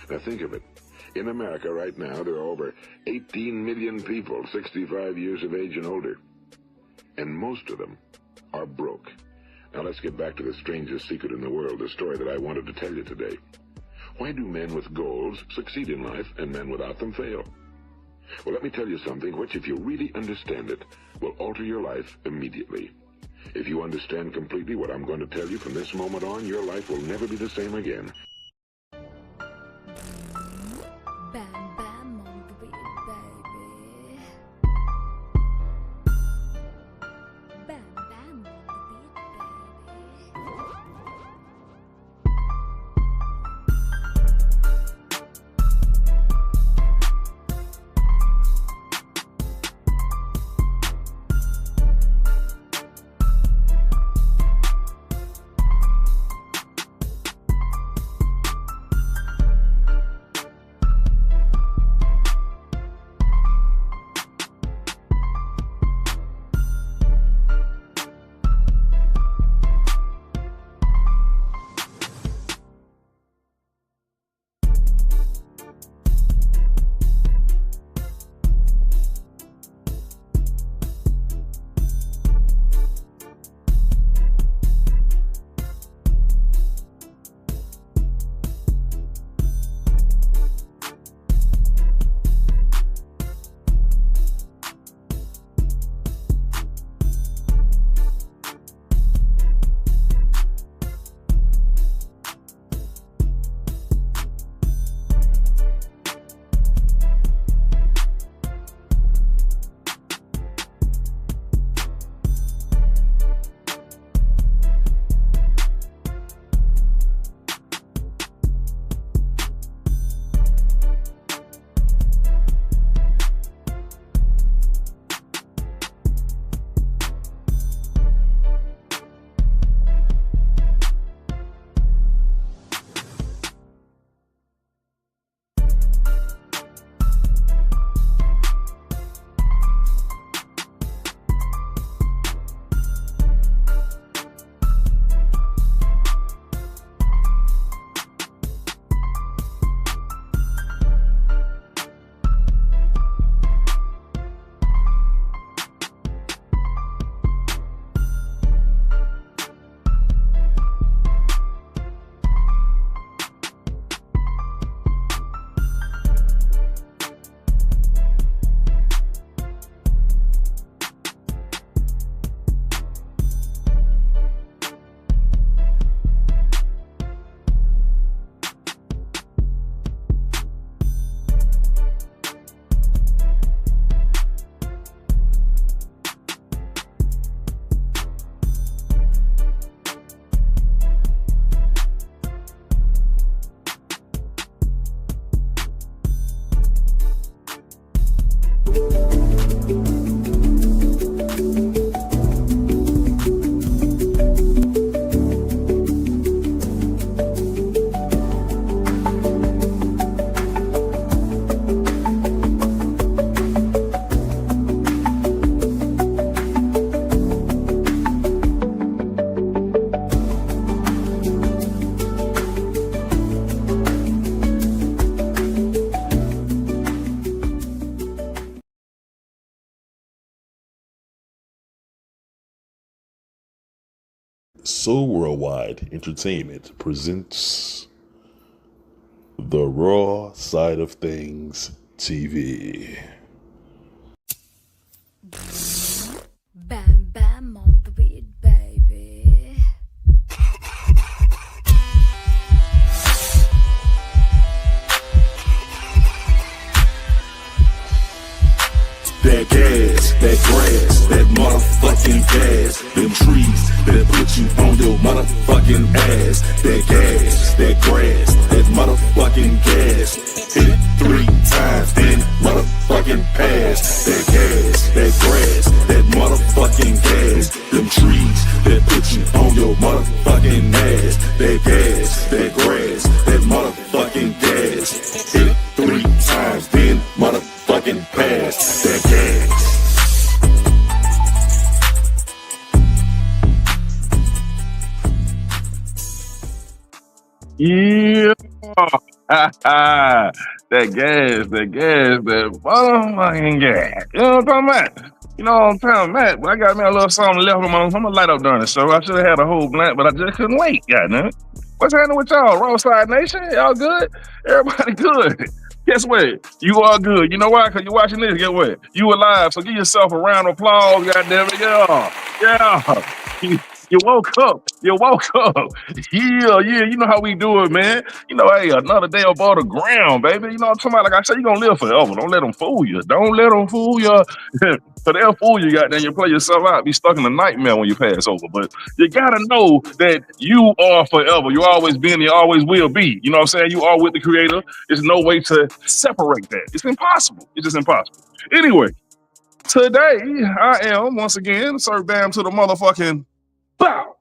Now think of it. In America right now, there are over 18 million people 65 years of age and older. And most of them are broke. Now let's get back to the strangest secret in the world, the story that I wanted to tell you today. Why do men with goals succeed in life and men without them fail? Well, let me tell you something which, if you really understand it, will alter your life immediately. If you understand completely what I'm going to tell you from this moment on, your life will never be the same again. Bam bam on the beat, baby. Bam bam on the beat, baby. So Worldwide Entertainment presents The Raw Side of Things TV. Bam bam on the beat, baby. That gas, that grass, that motherfucking gas, them trees that put you on your motherfucking ass. That gas, that grass, that motherfucking gas. Hit it 3 times, then motherfucking pass. That gas, that grass, that motherfucking gas. Them trees that put you on your motherfucking ass. That gas, that grass, that motherfucking gas. Hit it 3 times, then motherfucking pass. That gas. Yeah. that gas, that motherfucking gas. You know what I'm talking about? You know what I'm talking about? But I got me a little something left on my. I'm gonna light up during the show. I should have had a whole blunt, but I just couldn't wait. Goddamn it. What's happening with y'all? Roadside Nation? Y'all good? Everybody good. Guess what? You are good. You know why? Because you're watching this. Get what? You alive. So give yourself a round of applause. Goddamn it. Yeah. Yeah. You woke up. You woke up. Yeah, yeah. You know how we do it, man. You know, hey, another day above the ground, baby. You know what I'm talking about? Like I said, you're going to live forever. Don't let them fool you. Don't let them fool you. So they'll fool you, goddamn. You play yourself out. Be stuck in a nightmare when you pass over. But you got to know that you are forever. You always been, you always will be. You know what I'm saying? You are with the Creator. There's no way to separate that. It's impossible. It's just impossible. Anyway, today I am, once again, Sir Bam to the motherfucking bow.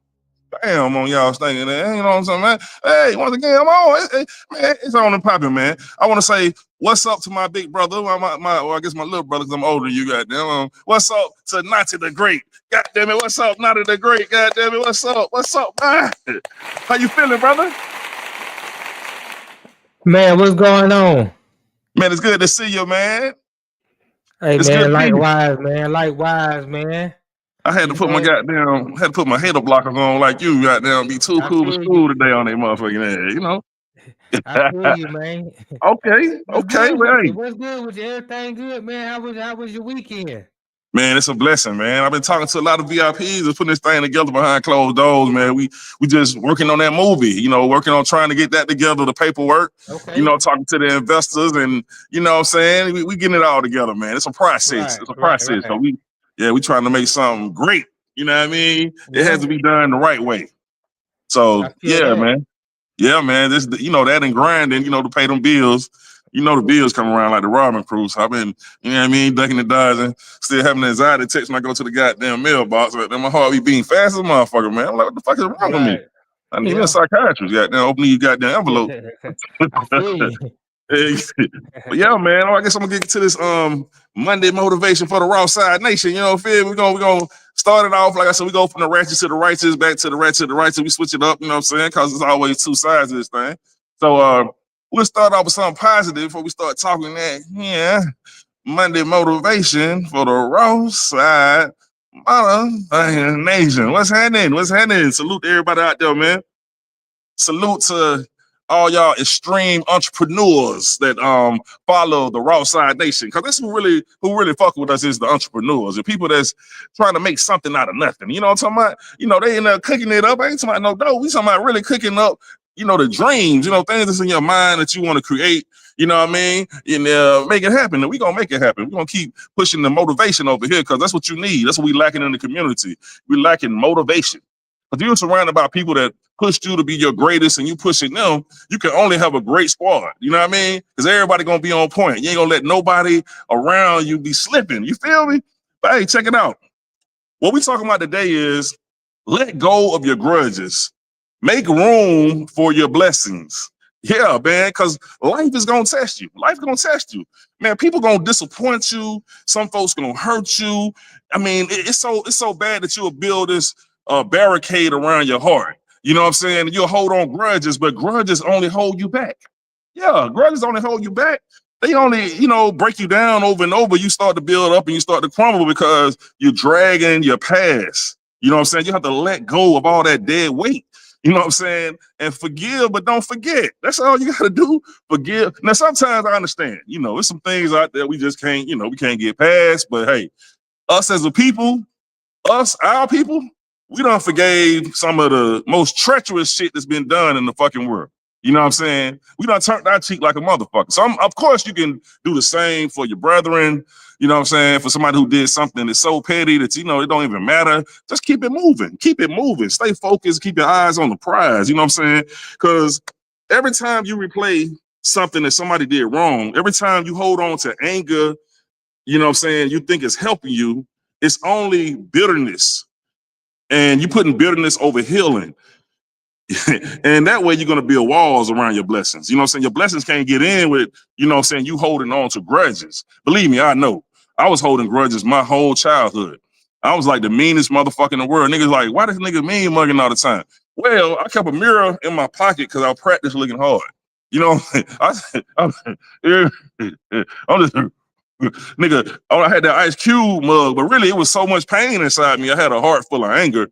Bam on y'all thinking that, you know what I'm saying, man? Hey, once again, I'm on. Man, it's on and popping, man. I want to say what's up to my big brother, well, I guess my little brother, because I'm older than you, goddamn. What's up to Natty the Great? Goddamn it, what's up, Natty the Great? Goddamn it, what's up? What's up, man? How you feeling, brother? Man, what's going on? Man, it's good to see you, man. Hey, It's good man, to be here. likewise, man. I had to You put my know, hater blockers on like you, goddamn. Be too I cool for feel you. school today on that motherfucking ass, you know? I feel you, man. Okay, What's okay, good well, with hey, you? What's good with you? Everything good, man? How was your weekend? man, it's a blessing, man. I've been talking to a lot of VIPs and putting this thing together behind closed doors, man. We just working on that movie, you know, working on trying to get that together, the paperwork, you Okay. know, talking to the investors and, you know what I'm saying? We getting it all together, man. It's a process. Right, It's a right, process. So right. we trying to make something great. You know what I mean? It has Yeah, to be done the right way. I So feel yeah, that. man. Yeah, man. This, you know, that and grinding, you know, to pay them bills. You know, the bills come around like the Robin Crew. So I've been, you know what I mean, ducking the dodge and still having anxiety text when I go to the goddamn mailbox. Then my heart be beating fast as a motherfucker, man. I'm like, what the fuck is wrong with me? Right. I need me a Yeah. psychiatrist, goddamn, open these goddamn envelope. I feel you. But yeah, man, I guess I'm gonna get to this Monday motivation for the Raw Side Nation. You know, feel we gonna start it off like I said. We go from the ratchet to the righteous, back to the ratchet to the righteous. We switch it up. You know what I'm saying? Because there's always two sides of this thing. So we'll start off with something positive before we start talking that. Yeah, Monday motivation for the Raw Side Nation. What's happening? What's happening? Salute to everybody out there, man. Salute to all y'all extreme entrepreneurs that follow the Raw Side Nation. Cause that's who really fuck with us is the entrepreneurs, the people that's trying to make something out of nothing. You know what I'm talking about? You know, they end up cooking it up. I ain't talking about no dough. We talking about really cooking up, you know, the dreams, you know, things that's in your mind that you want to create. You know what I mean? And make it happen. And we gonna make it happen. We're gonna keep pushing the motivation over here because that's what you need. That's what we lacking in the community. We lacking motivation. If you're surrounded by people that pushed you to be your greatest and you pushing them, you can only have a great squad. You know what I mean? Because everybody gonna be on point. You ain't gonna let nobody around you be slipping. You feel me? But hey, check it out. What we talking about today is let go of your grudges. Make room for your blessings. Yeah, man, because life is gonna test you. Life gonna test you. Man, people gonna disappoint you. Some folks gonna hurt you. I mean, it's so bad that you'll build this barricade around your heart. You know what I'm saying? You'll hold on grudges, but grudges only hold you back. Yeah, grudges only hold you back. They only, you know, break you down over and over. You start to build up and you start to crumble because you're dragging your past. You know what I'm saying? You have to let go of all that dead weight. You know what I'm saying? And forgive, but don't forget. That's all you got to do. Forgive. Now, sometimes I understand, you know, there's some things out there we just can't, you know, we can't get past. But hey, us as a people, our people, we done forgave some of the most treacherous shit that's been done in the fucking world. You know what I'm saying? We done turned our cheek like a motherfucker. So, of course, you can do the same for your brethren. You know what I'm saying? For somebody who did something that's so petty that, you know, it don't even matter. Just keep it moving. Keep it moving. Stay focused. Keep your eyes on the prize. You know what I'm saying? Because every time you replay something that somebody did wrong, every time you hold on to anger, you know what I'm saying, you think it's helping you, it's only bitterness. And you putting bitterness over healing. And that way you're going to build walls around your blessings. You know what I'm saying? Your blessings can't get in with, you know what I'm saying, you holding on to grudges. Believe me, I know. I was holding grudges my whole childhood. I was like the meanest motherfucker in the world. Niggas like, why this nigga mean mugging all the time? Well, I kept a mirror in my pocket because I practiced looking hard. You know, I'm just nigga. Oh, I had that Ice Cube mug, but really it was so much pain inside me. I had a heart full of anger.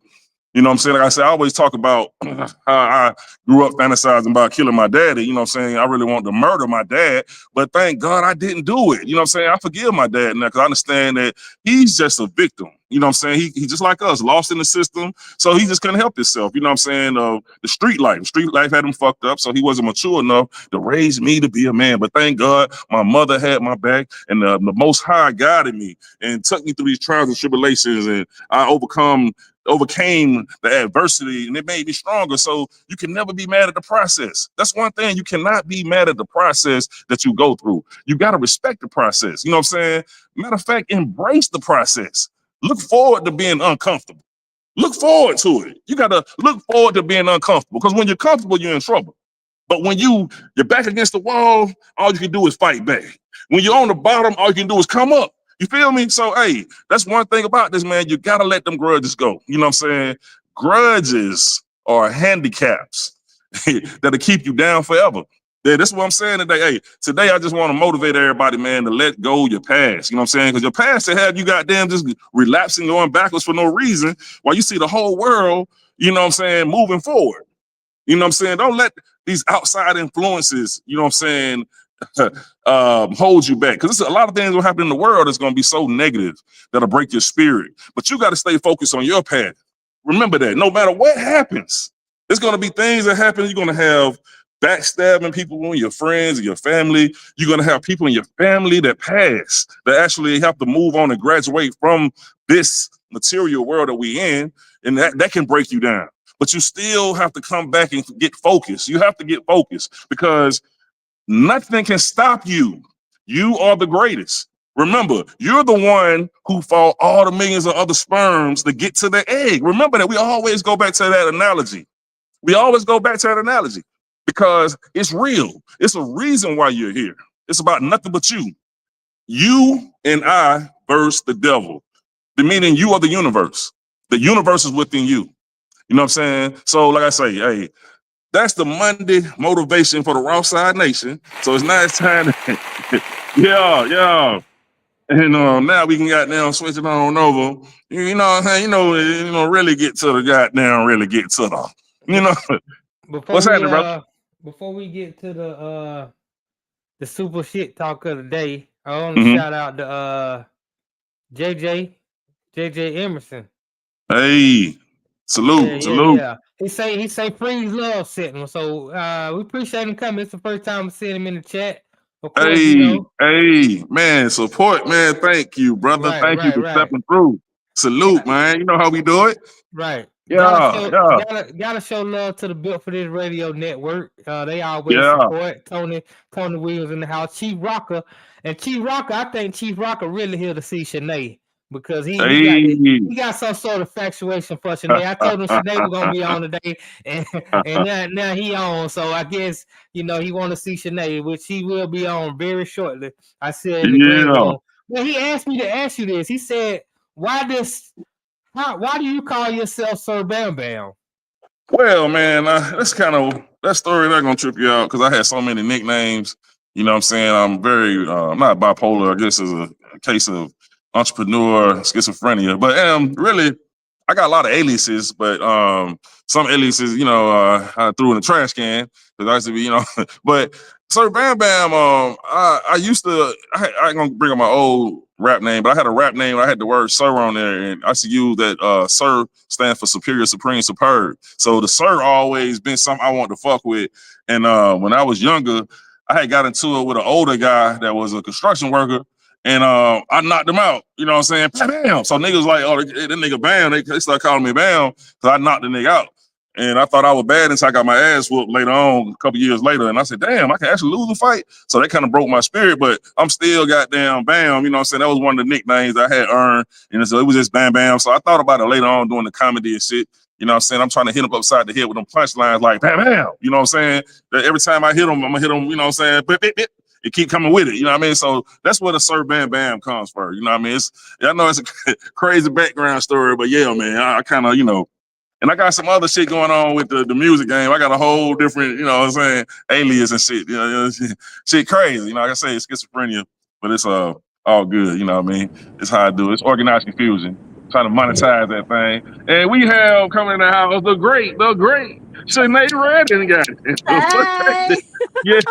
You know what I'm saying? Like I said, I always talk about how I grew up fantasizing about killing my daddy. You know what I'm saying? I really wanted to murder my dad, but thank God I didn't do it. You know what I'm saying? I forgive my dad now because I understand that he's just a victim. You know what I'm saying? He just like us, lost in the system. So he just couldn't help himself. You know what I'm saying? The street life. Street life had him fucked up. So he wasn't mature enough to raise me to be a man. But thank God my mother had my back and the Most High guided me and took me through these trials and tribulations. And I overcame the adversity and it made me stronger. So you can never be mad at the process. That's one thing. You cannot be mad at the process that you go through. You got to respect the process. You know what I'm saying? Matter of fact, embrace the process. Look forward to being uncomfortable. Look forward to it. You got to look forward to being uncomfortable because when you're comfortable, you're in trouble. But when you're back against the wall, all you can do is fight back. When you're on the bottom, all you can do is come up. You feel me? So, hey, that's one thing about this, man. You got to let them grudges go. You know what I'm saying? Grudges are handicaps that'll keep you down forever. Yeah, that's what I'm saying today. Hey, today I just want to motivate everybody, man, to let go of your past. You know what I'm saying? Because your past to have you goddamn just relapsing, going backwards for no reason while you see the whole world, you know what I'm saying, moving forward. You know what I'm saying? Don't let these outside influences, you know what I'm saying, hold you back. Because a lot of things will happen in the world that's going to be so negative that'll break your spirit. But you got to stay focused on your path. Remember that no matter what happens, there's going to be things that happen. You're going to have backstabbing people in your friends and your family. You're going to have people in your family that pass, that actually have to move on and graduate from this material world that we in. And that can break you down. But you still have to come back and get focused. You have to get focused because nothing can stop you. You are the greatest. Remember, you're the one who fought all the millions of other sperms to get to the egg. Remember that. We always go back to that analogy. We always go back to that analogy because it's real. It's a reason why you're here. It's about nothing but you. You and I versus the devil. The meaning you are the universe. The universe is within you. You know what I'm saying? So like I say, hey, that's the Monday motivation for the Raw Side Nation. So it's now it's time to, yeah. And now we can goddamn switch it on over. You know what I'm saying? Really get to the goddamn, really get to the, you know. Before What's we happening, brother? before we get to the super shit talk of the day, I want to Mm-hmm. shout out to JJ Emerson. Hey, salute. Yeah. He say freeze love setting. So we appreciate him coming. It's the first time we seeing him in the chat. Of course, Hey, man, support, man. Thank you, brother. Thank you for right. stepping through. Salute, man. You know how we do it. Right. Yeah. Gotta show love to the Built for This Radio Network. They always Yeah. support Tony Williams in the house. Chief Rocker. And Chief Rocker, I think Chief Rocker really here to see Shanae because he got some sort of factuation for Shanae. I told him Shanae was gonna be on today, and now he on. So I guess he want to see Shanae, which he will be on very shortly. I said in the green room. Well, he asked me to ask you this. He said, why do you call yourself Sir Bam Bam? Well, man, that's kind of that story not gonna trip you out because I had so many nicknames. You know what I'm saying? I'm very I'm not bipolar. I guess it's a case of entrepreneur schizophrenia. But really, I got a lot of aliases, but some aliases, I threw in the trash can because I used to be, but Sir Bam Bam, I used to, I ain't gonna bring up my old rap name, but I had a rap name. I had the word Sir on there, and I used to use that Sir stands for Superior, Supreme, Superb. So the Sir always been something I want to fuck with. And when I was younger, I had got into it with an older guy that was a construction worker. And I knocked him out, you know what I'm saying? Bam! So niggas like, oh, that nigga Bam. They started calling me Bam because I knocked the nigga out. And I thought I was bad until I got my ass whooped later on, a couple years later. And I said, damn, I can actually lose a fight. So that kind of broke my spirit, but I'm still goddamn Bam. You know what I'm saying? That was one of the nicknames I had earned. And so it was just Bam Bam. So I thought about it later on doing the comedy and shit. You know what I'm saying? I'm trying to hit him upside the head with them punchlines like Bam Bam. You know what I'm saying? That every time I hit him, I'm going to hit him, you know what I'm saying? Bip, bip, bip. It keep coming with it, you know what I mean? So that's where the Sir Bam Bam comes from, you know what I mean? I know it's a crazy background story, but yeah, man, I kind of, And I got some other shit going on with the music game. I got a whole different, you know what I'm saying, alias and shit. You know shit crazy. You know, like I say, it's schizophrenia, but it's all good. You know what I mean? It's how I do it. It's organized confusion. Trying to monetize that thing. And we have coming in the house the great Sinead Redden got it. Hey, Yeah.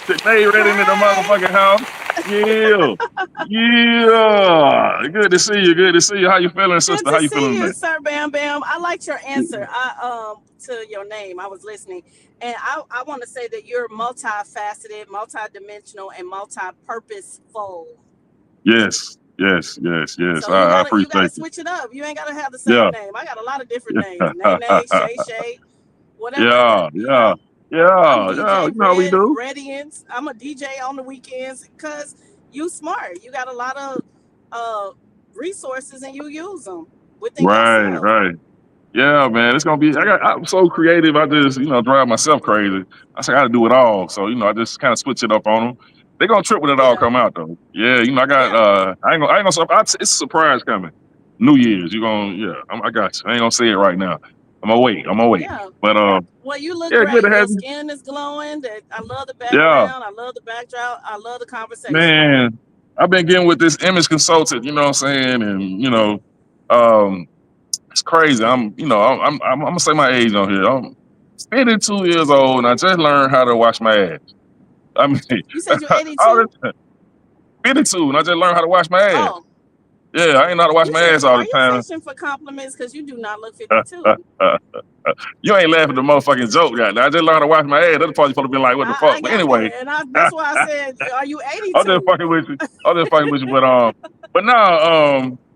Sinead Redden in the motherfucking house. Yeah. Yeah. Good to see you. Good to see you. How you feeling, good sister? to How you see feeling you, today? Sir Bam Bam. I liked your answer. To your name. I was listening, and I want to say that you're multifaceted, multidimensional, and multi-purposeful. Yes. Yes. Yes. Yes. So I you gotta appreciate you. switch it up. You ain't gotta have the Yeah. same name. I got a lot of different names. Nene, Shay Shay, whatever. Yeah. Yeah. I'm Yeah. Yeah. DJ You know how we do. Redians. I'm a DJ on the weekends because you smart. You got a lot of resources and you use them within Right. yourself. Right. Yeah, man, it's gonna be. I'm so creative. I just, drive myself crazy. I got to do it all. So, I just kind of switch it up on them. They gonna trip when it all Yeah, come out though. Yeah, I got. yeah, I ain't gonna. It's a surprise coming. New Year's. You gonna? Yeah, I got you. I ain't gonna say it right now. I'm gonna wait. yeah. But Well, you look yeah, good to great. have Your you. skin is glowing. That I love the Yeah, background. I love the backdrop. I love the conversation. man. I've been getting with this image consultant. You know what I'm saying? And um, it's crazy. I'm gonna say my age on here. I'm 52 years old, and I just learned how to wash my ass. I mean, You said you're all 82. this 52, and I just learned how to wash my ass. Oh, Yeah, I ain't know how to wash you my said, ass all are the you time. fishing for compliments? Because you do not look 52. You ain't laughing at the motherfucking joke, guy. I just learned how to wash my ass. That's probably supposed to be like, what the fuck? I But got anyway, that, and I'm that's why I said, are you just 82? fucking with you. I'm just fucking with you. But now,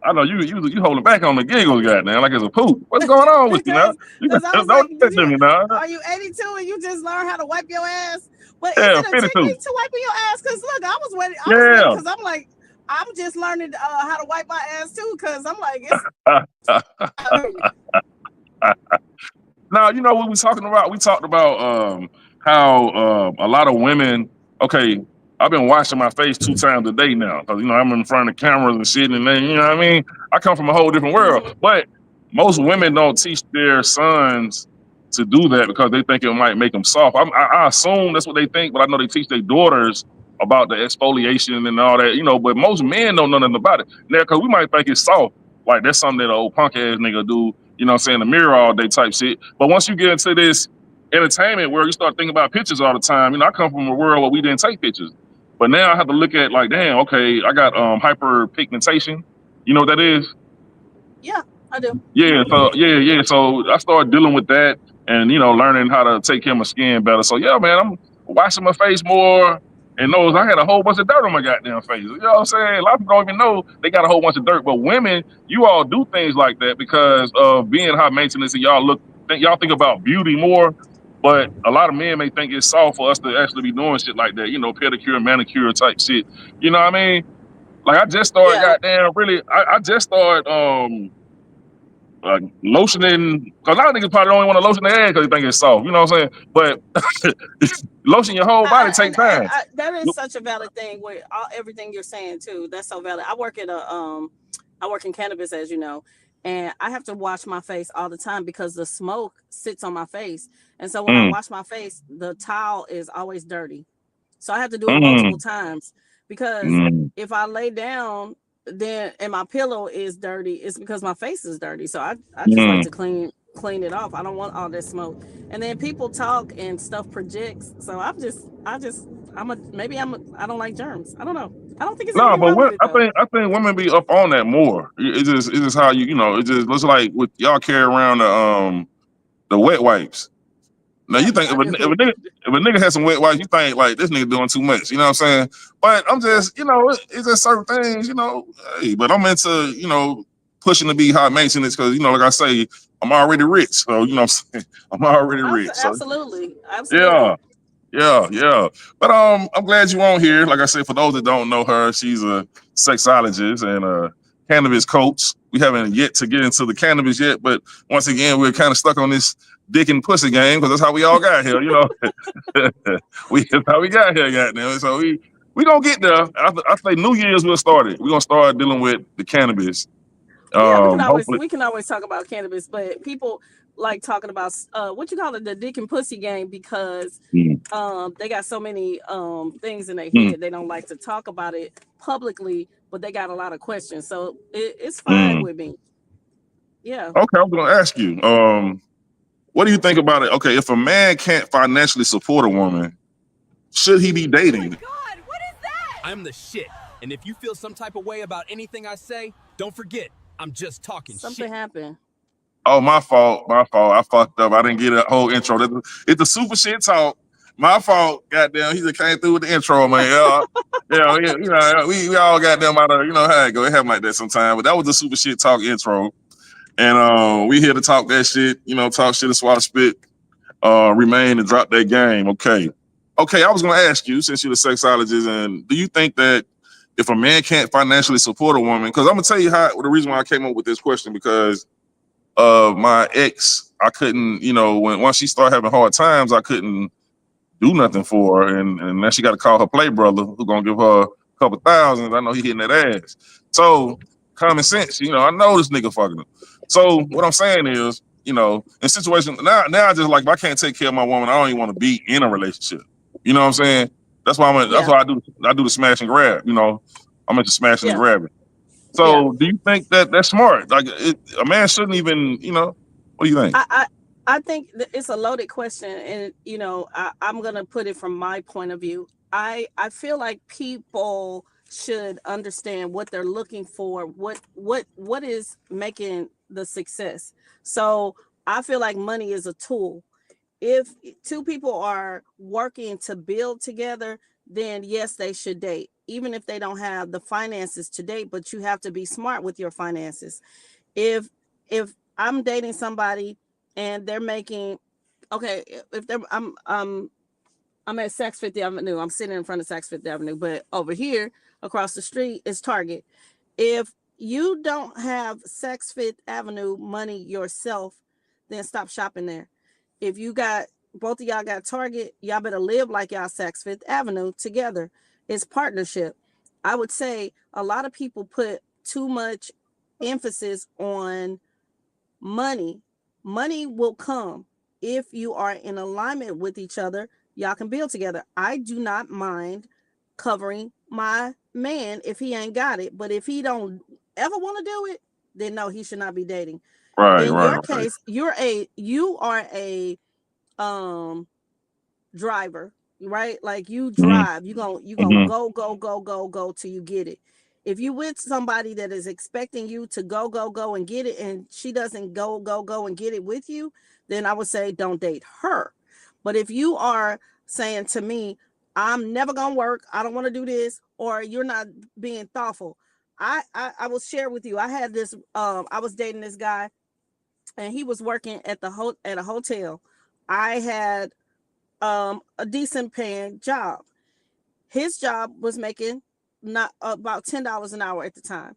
I know you holding back on the giggles, goddamn, like it's a poop. What's going on with you now? because You because I don't was like, do that to me now. are you 82 and you just learned how to wipe your ass? But is Yeah, it a 52. technique to wiping your ass? Because look, I was waiting Yeah. because I'm like, I'm just learning how to wipe my ass too. Because I'm like, it's Now, you know what we talking about? We talked about how a lot of women. Okay, I've been washing my face 2 times a day now because I'm in front of cameras and shit, and then what I mean. I come from a whole different world, Mhm. but most women don't teach their sons to do that because they think it might make them soft. I assume that's what they think, but I know they teach their daughters about the exfoliation and all that. But most men don't know nothing about it. Now, because we might think it's soft, like that's something that an old punk ass nigga do. In the mirror all day type shit. But once you get into this entertainment where you start thinking about pictures all the time, I come from a world where we didn't take pictures. But now I have to look at like, damn, okay, I got hyperpigmentation. You know what that is? Yeah, I do. Yeah, so yeah. So I started dealing with that and learning how to take care of my skin better. So yeah, man, I'm washing my face more. And those I had a whole bunch of dirt on my goddamn face. You know what I'm saying? A lot of people don't even know they got a whole bunch of dirt. But women, you all do things like that because of being high maintenance and y'all think about beauty more. But a lot of men may think it's soft for us to actually be doing shit like that, pedicure, manicure type shit. You know what I mean? Like I just started Yeah, goddamn really I just started lotioning, because a lot of niggas probably don't even want to lotion their ass because they think it's soft. You know what I'm saying? But lotion your whole body take time. that is such a valid thing with everything you're saying too. That's so valid. I work in cannabis, as you know, and I have to wash my face all the time because the smoke sits on my face, and so when I Mm, wash my face, the towel is always dirty. So I have to do it multiple mm, times because mm, if I lay down then and my pillow is dirty, it's because my face is dirty. So I just like mm. to clean it off. I don't want all that smoke. And then people talk and stuff projects. So I don't like germs. I don't know. I don't think there's No, anything but wrong with it though. I think women be up on that more. It's just how it just looks like with y'all carry around the wet wipes. Now you Yep, think I do. if a nigga has some wet wipes, you think like this nigga doing too much. You know what I'm saying? But I'm Yep. just it's just certain things. Hey, but I'm into pushing to be high maintenance because like I say, I'm already rich. So what I'm saying, I'm already rich. So Absolutely. yeah, Absolutely. yeah. But I'm glad you on here. Like I said, for those that don't know her, she's a sexologist and a cannabis coach. We haven't yet to get into the cannabis yet, but once again, we're kind of stuck on this dick and pussy game because that's how we all got here. That's how we got here, goddamn. So we gonna get there. I say New Year's we'll start it. We're gonna start dealing with the cannabis Yeah, Hopefully, we can always talk about cannabis, but people like talking about what you call it, the dick and pussy game, because mm, they got so many things in their mm, head. They don't like to talk about it publicly, but they got a lot of questions. So it's fine mm. with me. Yeah. Okay, I was gonna ask you, what do you think about it? Okay, if a man can't financially support a woman, should he be dating? God, what is that? I'm the shit. And if you feel some type of way about anything I say, don't forget, I'm just talking Something shit. happened. Oh, my fault. My fault. I fucked up. I didn't get a whole intro. It's the super shit talk. My fault. Goddamn, he just came through with the intro, man. We all goddamn out of, you know how it go. It happen like that sometimes. But that was the super shit talk intro. And we here to talk that shit, talk shit and swallow spit, remain and drop that game. Okay. Okay, I was gonna ask you, since you're the sexologist, and do you think that if a man can't financially support a woman, because I'm gonna tell you the reason why I came up with this question, because my ex, I couldn't, once she started having hard times, I couldn't do nothing for her, and now she got to call her play brother, who gonna give her a couple thousand. I know he hitting that ass. So common sense, I know this nigga fucking her. So what I'm saying is, in situations now I just like, if I can't take care of my woman, I don't even want to be in a relationship. You know what I'm saying? That's why that's Yeah. why I do the smash and grab. I'm into smashing and Yeah. grabbing. Yeah. So, do you think that that's smart? Like, a man shouldn't even, what do you think? I think it's a loaded question, and I'm gonna put it from my point of view. I feel like people should understand what they're looking for, what is making the success. So I feel like money is a tool. If two people are working to build together, then yes, they should date, even if they don't have the finances to date. But you have to be smart with your finances. If I'm dating somebody and they're making, okay, if they're I'm at Saks Fifth Avenue. I'm sitting in front of Saks Fifth Avenue, but over here across the street is Target. If you don't have Saks Fifth Avenue money yourself, then stop shopping there. If you got both of y'all got Target, y'all better live like y'all Saks Fifth Avenue together. It's partnership. I would say a lot of people put too much emphasis on money. Money will come if you are in alignment with each other. Y'all can build together. I do not mind covering my man if he ain't got it, but if he don't ever want to do it, then no, he should not be dating. Right, In right, your right. case, you are a um driver, right? Like you Mm-hmm, drive, you gonna mm-hmm, go till you get it. If you with somebody that is expecting you to go and get it, and she doesn't go and get it with you, then I would say don't date her. But if you are saying to me, I'm never gonna work, I don't want to do this, or you're not being thoughtful, I will share with you. I had this I was dating this guy, and he was working at at a hotel. I had a decent paying job. His job was making not about $10 an hour at the time.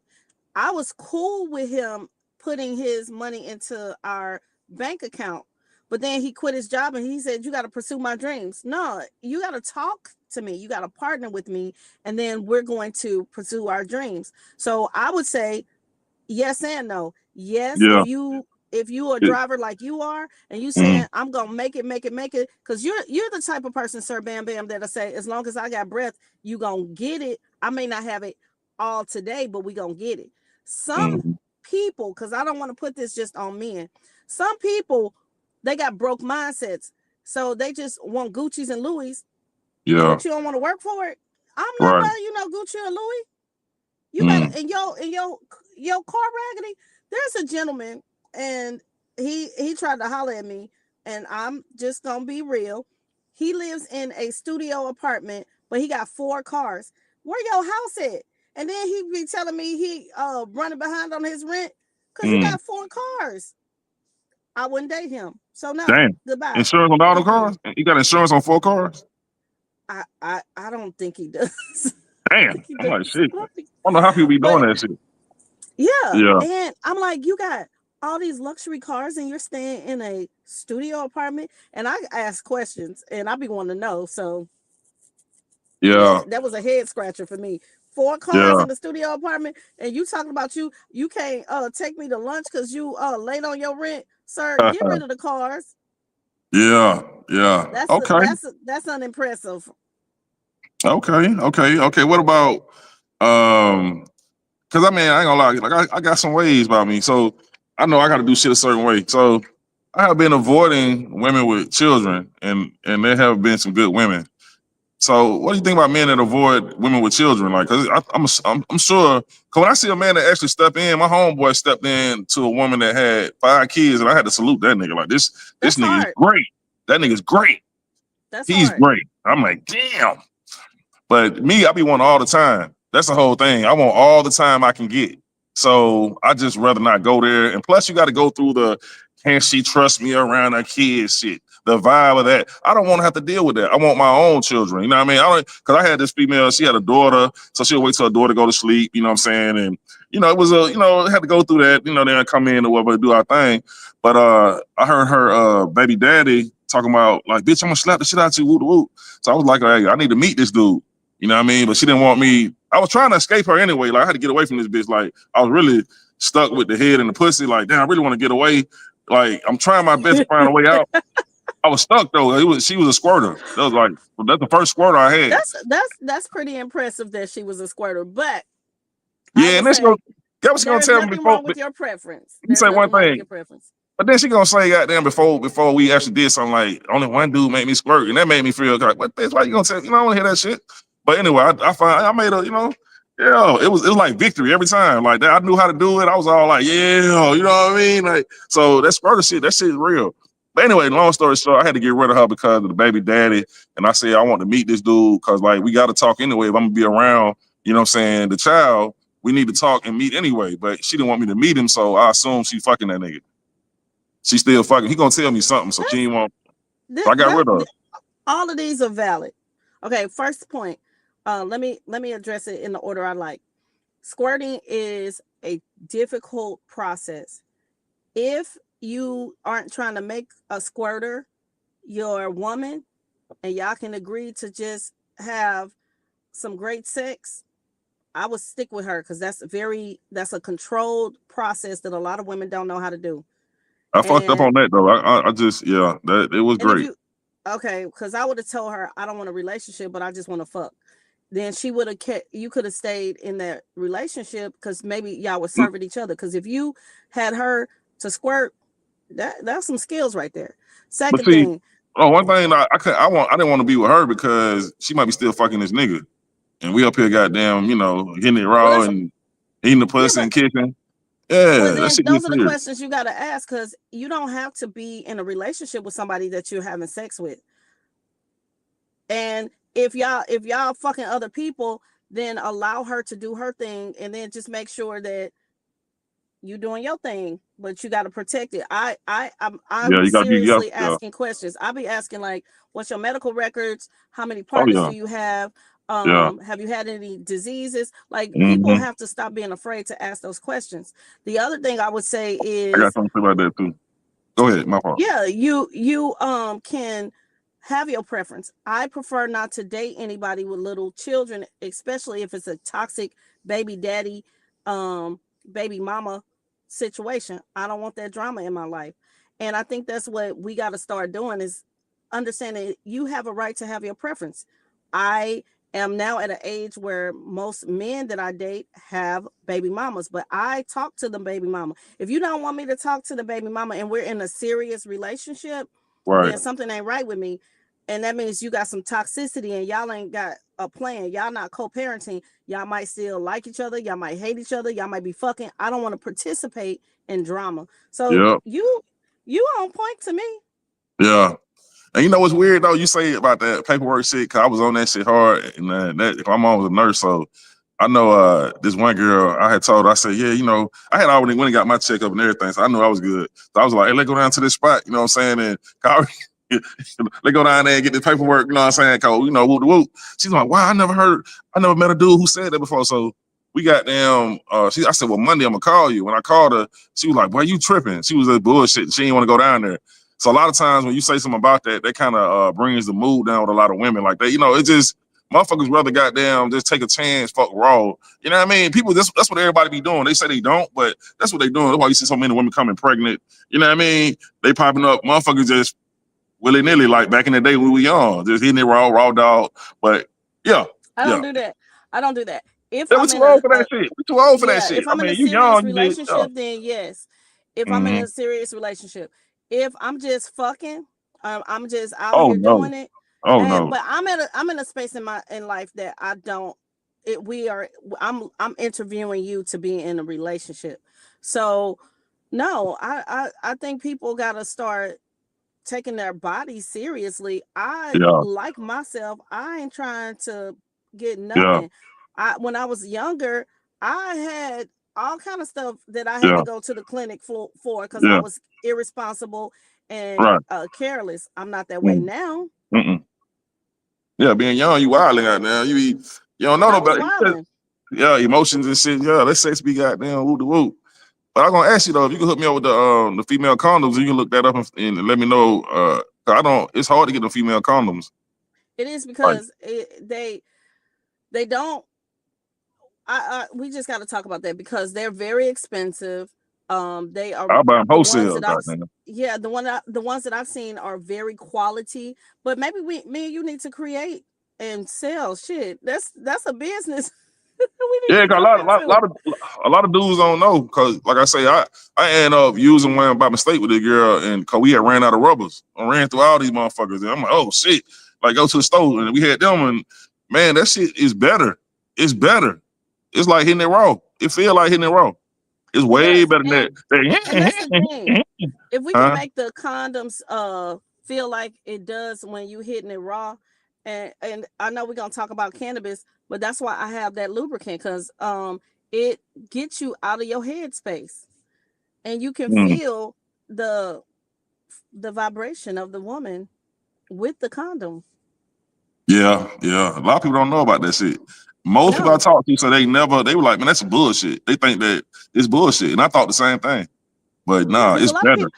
I was cool with him putting his money into our bank account, but then he quit his job and he said, "You got to pursue my dreams." No, you got to talk to me. You got to partner with me, and then we're going to pursue our dreams. So I would say yes and no. Yes, yeah. if you are a It, driver like you are, and you mm, saying I'm gonna make it, because you're the type of person, Sir Bam Bam, that'll say as long as I got breath, you gonna get it. I may not have it all today, but we gonna get it. Some mm, people, because I don't want to put this just on men. Some people, they got broke mindsets, so they just want Gucci's and Louis, yeah, but you don't want to work for it. I'm not right. buying you no Gucci or Louis. You better Mm, in your car raggedy. There's a gentleman, and he tried to holler at me, and I'm just gonna be real. He lives in a studio apartment, but he got 4 cars. Where your house at? And then he be telling me he running behind on his rent because he mm. got 4 cars. I wouldn't date him. So no, Damn. goodbye. Insurance on all the Mm-mm. cars? You got insurance on 4 cars? I don't think he does. I don't think Damn. he I'm does. like, shit. I don't think- I don't know how people be doing But that shit. yeah, Yeah, and I'm like, you got all these luxury cars and you're staying in a studio apartment, and I ask questions and I be wanting to know. So yeah. that was a head scratcher for me. 4 cars Yeah. in the studio apartment, and you talking about you can't take me to lunch because you late on your rent, sir. Get rid of the cars. Yeah. Okay. That's unimpressive. Okay. What about because I mean I ain't gonna lie, like I got some ways about me, so I know I got to do shit a certain way. So I have been avoiding women with children, and there have been some good women. So what do you think about men that avoid women with children? Like, cause I'm sure. Cause when I see a man that actually step in, my homeboy stepped in to a woman that had 5 kids, and I had to salute that nigga. Like this That's nigga is hard. great. That nigga's great. That's He's hard. great. I'm like, damn. But me, I be wanting all the time. That's the whole thing. I want all the time I can get. So I just rather not go there. And plus, you got to go through the can she trust me around her kids shit. The vibe of that. I don't want to have to deal with that. I want my own children. You know what I mean? I don't, because I had this female, she had a daughter, so she'll wait till her daughter go to sleep. You know what I'm saying? And it was had to go through that. Then come in or whatever, do our thing. But I heard her baby daddy talking about like, bitch, I'm gonna slap the shit out you, woo woo. So I was like, hey, I need to meet this dude. You know what I mean? But she didn't want me. I was trying to escape her anyway. Like I had to get away from this bitch. Like I was really stuck with the head and the pussy. Like, damn, I really want to get away. Like I'm trying my best to find a way out. I was stuck though. She was a squirter. That's the first squirter I had. That's pretty impressive that she was a squirter. But yeah, and then what she gonna tell me before? Wrong with your preference. You say one thing. But then she gonna say, goddamn, before we actually did something, like only one dude made me squirt, and that made me feel like, what bitch? Why you gonna tell? I don't want to hear that shit. But anyway, I made a, it was like victory every time. Like that, I knew how to do it. I was all like, yeah, you know what I mean? Like, so that squirter shit, that shit is real. But anyway, long story short, I had to get rid of her because of the baby daddy, and I said I want to meet this dude because like we got to talk anyway. If I'm gonna be around, you know what I'm saying, the child, we need to talk and meet anyway. But she didn't want me to meet him, so I assumed she fucking that nigga. She still fucking. He gonna tell me something, so she ain't want. So I got rid of her. All of these are valid. Okay, first point. Let me address it in the order I like. Squirting is a difficult process. If you aren't trying to make a squirter your woman, and y'all can agree to just have some great sex, I would stick with her because that's a controlled process that a lot of women don't know how to do. I fucked up on that though. I just that it was great. Okay, because I would have told her I don't want a relationship, but I just want to fuck. Then she would have you could have stayed in that relationship because maybe y'all would serve each other. Because if you had her to squirt, that's some skills right there. Second thing. One thing I didn't want to be with her because she might be still fucking this nigga, and we up here goddamn, getting it raw and eating the pussy and kicking. Yeah, well, then those are the questions you got to ask because you don't have to be in a relationship with somebody that you're having sex with. And if y'all fucking other people, then allow her to do her thing, and then just make sure that you doing your thing, but you got to protect it. I'm seriously asking questions. I'll be asking like, what's your medical records? How many partners do you have? Have you had any diseases? Like people have to stop being afraid to ask those questions. The other thing I would say is I got something to say about that too. Go ahead, my fault. Yeah, you can have your preference. I prefer not to date anybody with little children, especially if it's a toxic baby daddy, baby mama situation. I don't want that drama in my life. And I think that's what we got to start doing is understanding you have a right to have your preference. I am now at an age where most men that I date have baby mamas, but I talk to the baby mama. If you don't want me to talk to the baby mama and we're in a serious relationship, then something ain't right with me. And that means you got some toxicity and y'all ain't got a plan. Y'all not co-parenting. Y'all might still like each other. Y'all might hate each other. Y'all might be fucking. I don't want to participate in drama. So you on point to me. Yeah. And you know what's weird though? You say about that paperwork shit, cause I was on that shit hard, and that my mom was a nurse, so I know this one girl. I had told her, I said, yeah, I had already went and got my checkup and everything, so I knew I was good. So I was like, hey, let's go down to this spot, you know what I'm saying? And let's go down there and get the paperwork, you know what I'm saying? Cause whoop whoop. She's like, wow, I never met a dude who said that before. So we got down. I said, well, Monday I'm gonna call you. When I called her, she was like, boy, you tripping? She was like bullshit. She didn't want to go down there. So a lot of times when you say something about that, that kind of brings the mood down with a lot of women. Like that, it just Motherfuckers rather goddamn just take a chance, fuck raw. You know what I mean? People, that's what everybody be doing. They say they don't, but that's what they doing. That's why you see so many women coming pregnant. You know what I mean? They popping up. Motherfuckers just willy-nilly, like back in the day when we were young, just hitting it raw dog. But yeah. I don't do that. I don't do that. If Yeah, I'm we too in old for that shit. We too old for that shit. if I'm I in mean, a you serious young, you did. relationship, then yes. If I'm in a serious relationship, if I'm just fucking, I'm just out here doing it. Oh no. But I'm in a space in life that I don't. I'm interviewing you to be in a relationship. So no, I think people gotta start taking their body seriously. I like myself. I ain't trying to get nothing. When I was younger, I had all kind of stuff that I had to go to the clinic for because I was irresponsible and careless. I'm not that way now. Yeah, being young, you wilding out now. You don't know nobody. Yeah, emotions and shit. Yeah, let's sex be goddamn woo de woo. But I'm gonna ask you though, if you can hook me up with the female condoms, you can look that up and let me know. I don't. It's hard to get the female condoms. It is because they don't. We just got to talk about that because they're very expensive. They are. I'll buy them wholesale. The ones that I've seen are very quality. But maybe me and you need to create and sell shit. That's a business. Yeah, cause a lot of dudes don't know. Cause like I say, I end up using one by mistake with a girl, and cause we had ran out of rubbers. I ran through all these motherfuckers, and I'm like, oh shit! Like go to the store, and we had them, and man, that shit is better. It's better. It's like hitting it raw. It feel like hitting it raw. It's way better than that. And that's the thing. If we can make the condoms feel like it does when you hitting it raw, and I know we're gonna talk about cannabis, but that's why I have that lubricant because it gets you out of your head space, and you can feel the vibration of the woman with the condom. Yeah. A lot of people don't know about that shit. Most people I talk to say they were like, man, that's bullshit. They think that it's bullshit. And I thought the same thing. But nah, it's better.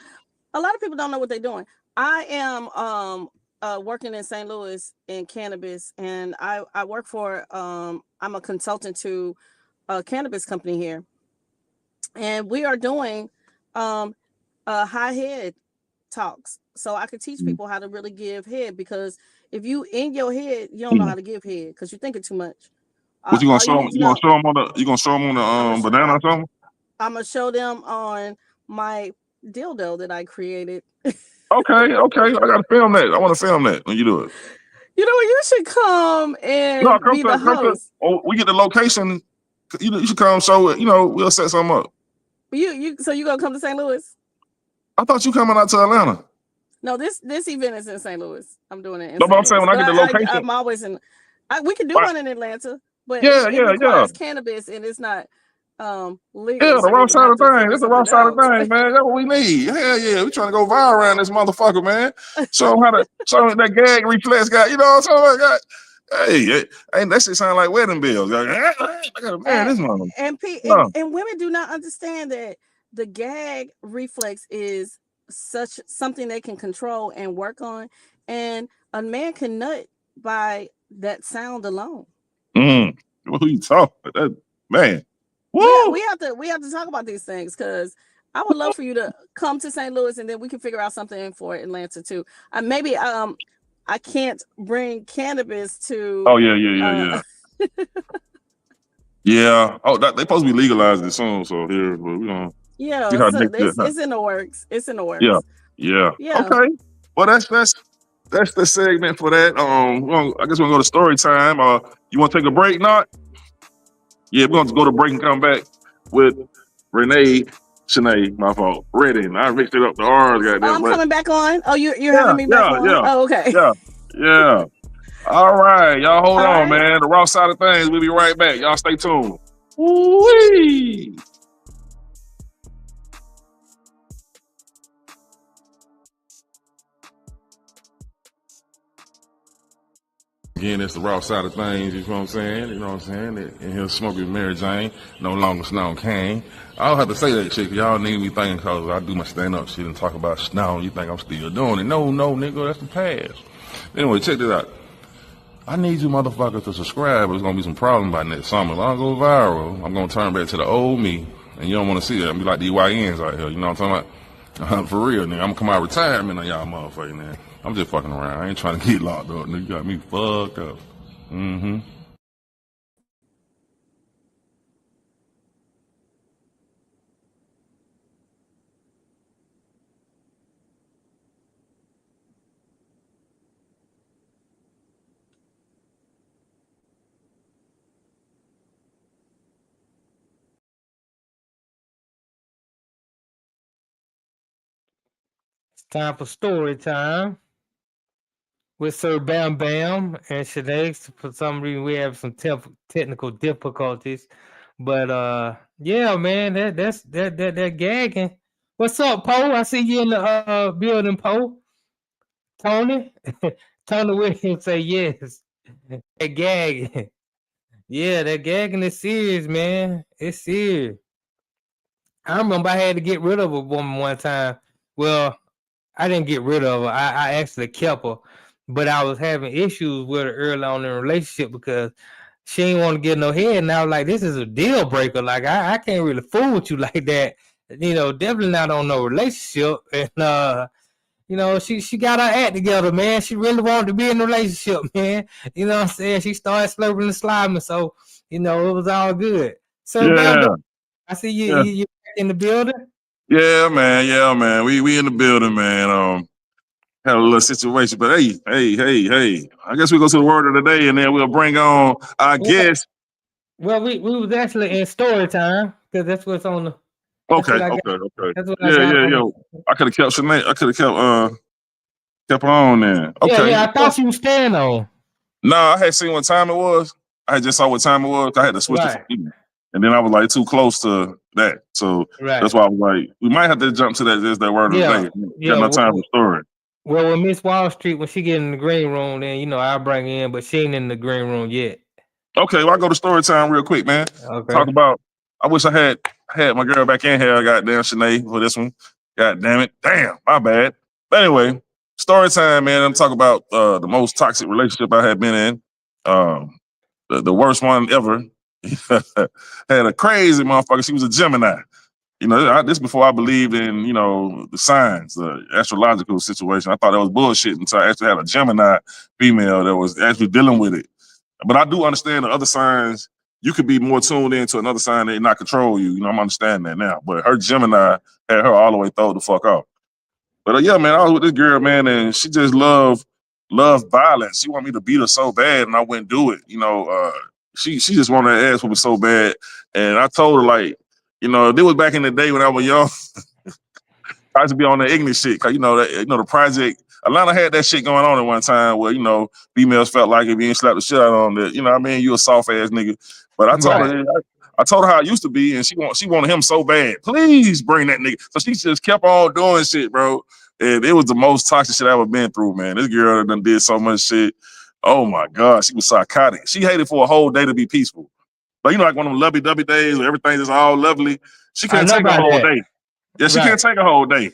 A lot of people don't know what they're doing. I am working in St. Louis in cannabis, and I work for I'm a consultant to a cannabis company here. And we are doing high head talks. So I could teach people how to really give head, because if you in your head, you don't know how to give head because you're thinking too much. What you gonna show them? You gonna show them on the banana or something? I'm gonna show them on my dildo that I created. Okay. I gotta film that. I want to film that when you do it. You know what? You should come and be the host. We get the location. You should come show it. We'll set something up. So you gonna come to St. Louis? I thought you coming out to Atlanta. No, this event is in St. Louis. I'm doing it. No, but I'm saying when I get the location, I'm always in. We can do one in Atlanta, but it requires cannabis, and it's not legal. Yeah, the wrong side of things. It's the wrong side of things, man. That's what we need. Hell yeah, we trying to go viral around this motherfucker, man. Show them that gag reflex guy. You know what I'm talking about? Hey, that shit sound like wedding bells. Like, I gotta marry this mother. And women do not understand that the gag reflex is something they can control and work on, and a man can nut by that sound alone. Who you talking about? That man. We have to talk about these things, because I would love for you to come to St. Louis, and then we can figure out something for Atlanta too. Maybe I can't bring cannabis to. Oh yeah. Yeah. Oh, they supposed to be legalizing it soon. So here, but we gonna. Yeah, it's in the works. It's in the works. Yeah. Okay. Well, that's the segment for that. I guess we're gonna go to story time. You want to take a break, not? Yeah, we're gonna go to break and come back with Shanae, my fault. Redding. I mixed it up the R's. I'm coming back on. Oh, you're having me back on. Yeah. Oh, okay. Yeah. All right, y'all hold on, man. The raw side of things. We'll be right back. Y'all stay tuned. Woo-wee. Again, it's the raw side of things, you know what I'm saying? And he'll smoke with Mary Jane, no longer Snow Cane. I don't have to say that shit, because y'all need me thinking, because I do my stand-up shit and talk about Snow, you think I'm still doing it. No, nigga, that's the past. Anyway, check this out. I need you motherfuckers to subscribe. There's gonna be some problem by next summer. If I don't go viral, I'm gonna turn back to the old me. And you don't want to see that. I'm be like the YNs out here. You know what I'm talking about? For real, nigga. I'm gonna come out of retirement on y'all motherfucking man. I'm just fucking around. I ain't trying to get locked up. Nigga, you got me fucked up. Mm-hmm. It's time for story time with Sir Bam Bam and Shanae. For some reason, we have some technical difficulties, but yeah, man, that gagging. What's up, Poe? I see you in the building, Poe. Tony, Tony Williams say yes. That gagging, yeah, that gagging is serious, man. It's serious. I remember I had to get rid of a woman one time. Well, I didn't get rid of her. I actually kept her, but I was having issues with her early on in the relationship because she ain't want to get no head. And I was like, this is a deal breaker. Like I can't really fool with you like that. You know, definitely not on no relationship. And she got her act together, man. She really wanted to be in a relationship, man. You know what I'm saying? She started slurping and sliming, so it was all good. So Bam, Yeah, I see you, yeah, you back in the building. yeah, man. We in the building, man. Had a little situation, but hey. I guess we go to the word of the day, and then we'll bring on our guest. Well, we was actually in story time because that's what's on the. That's Okay, what I got. okay. That's what I got Yeah. on the. I could have kept Sinead. I could have kept her on there. Okay. Yeah. I thought you was staying on. No, I had seen what time it was. I just saw what time it was. I had to switch it for Right. evening. And then I was like too close to that. So that's Right. why I was like, we might have to jump to that word of the Yeah. day. Yeah. Got no time for story. Well, when Miss Wall Street, when she get in the green room, then I'll bring her in, but she ain't in the green room yet. Okay, well I go to story time real quick, man. Okay. Talk about I wish I had my girl back in here, goddamn Sinead, for this one. God damn it. Damn, my bad. But anyway, story time, man. I'm talking about the most toxic relationship I had been in. The worst one ever. Had a crazy motherfucker. She was a Gemini. This before I believed in, the signs, the astrological situation. I thought that was bullshit until I actually had a Gemini female that was actually dealing with it. But I do understand the other signs. You could be more tuned into another sign that not control you. I'm understanding that now. But her Gemini had her all the way thrown the fuck off. But yeah, man, I was with this girl, man, and she just loved violence. She wanted me to beat her so bad, and I wouldn't do it. She just wanted to ass me so bad, and I told her like, this was back in the day when I was young. I used to be on that ignorant shit, cause the project. Atlanta had that shit going on at one time where females felt like if you ain't slapped the shit out on that, you a soft ass nigga. But I told Right. her, I told her how it used to be, and she wanted him so bad. Please bring that nigga. So she just kept on doing shit, bro. And it was the most toxic shit I ever been through, man. This girl done did so much shit. Oh my God, she was psychotic. She hated for a whole day to be peaceful. But like one of them lovey-dovey days where everything is all lovely. She I couldn't know take a about whole that. day. Yeah, she Right. can't take a whole day.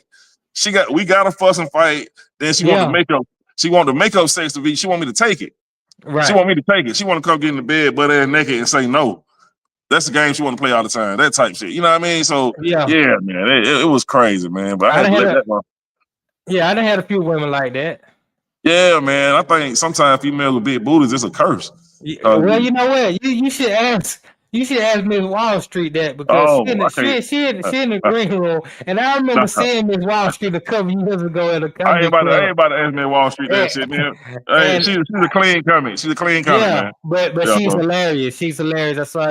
We got a fuss and fight. Then she wanted to Yeah. make up. She wanted to make up sex to be. She wanted me to take it. She Right. wanted me to take it. She wanted to come get in the bed, butt ass naked, and say no. That's the game she want to play all the time. That type shit. You know what I mean? So Yeah. yeah, man, it was crazy, man. But I I had done to had let a that one. yeah. I done had a few women like that. Yeah, man. I think sometimes females with big booties is a curse. Well, you know what? You should ask. You should ask Miss Wall Street that because she in Oh, the I can't. she in the green room, and I remember seeing Miss Wall Street a couple years ago at a I ain't comedy about to, I club. ain't about to ask me Wall Street that And, shit, man. Hey, and she's a clean comic. She's a clean comic, yeah, man. but Yeah, she's bro. hilarious. She's hilarious. I saw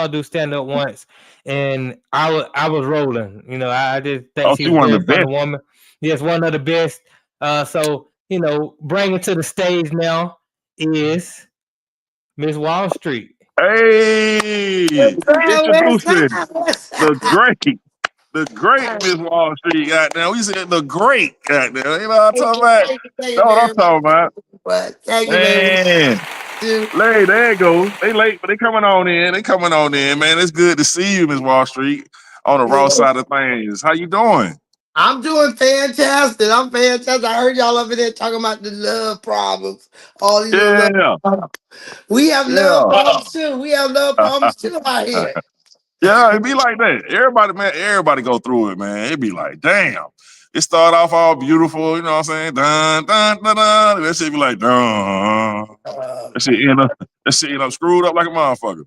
her do stand up once, and I was rolling. I just think Oh, she's she a one very of the funny best. woman. Yes, one of the best. So bringing to the stage now is Miss Wall Street. Hey, introducing the great Miss Wall Street. Goddamn, we said the great. Goddamn, you know what I'm talking about? That's what I'm talking about. Thank you very Man, much. late, there you go. They late, but they coming on in. They coming on in, man. It's good to see you, Miss Wall Street, on the raw side of things. How you doing? I'm doing fantastic. I'm fantastic. I heard y'all over there talking about the love problems, all these little love Yeah, problems. We have love yeah. problems too. We have love problems too out here. Yeah, it be like that. Everybody, man, everybody go through it, man. It be like, damn. It start off all beautiful, you know what I'm saying? Dun, dun, dun, dun. That shit be like, dun. Uh, That shit end up screwed up like a motherfucker.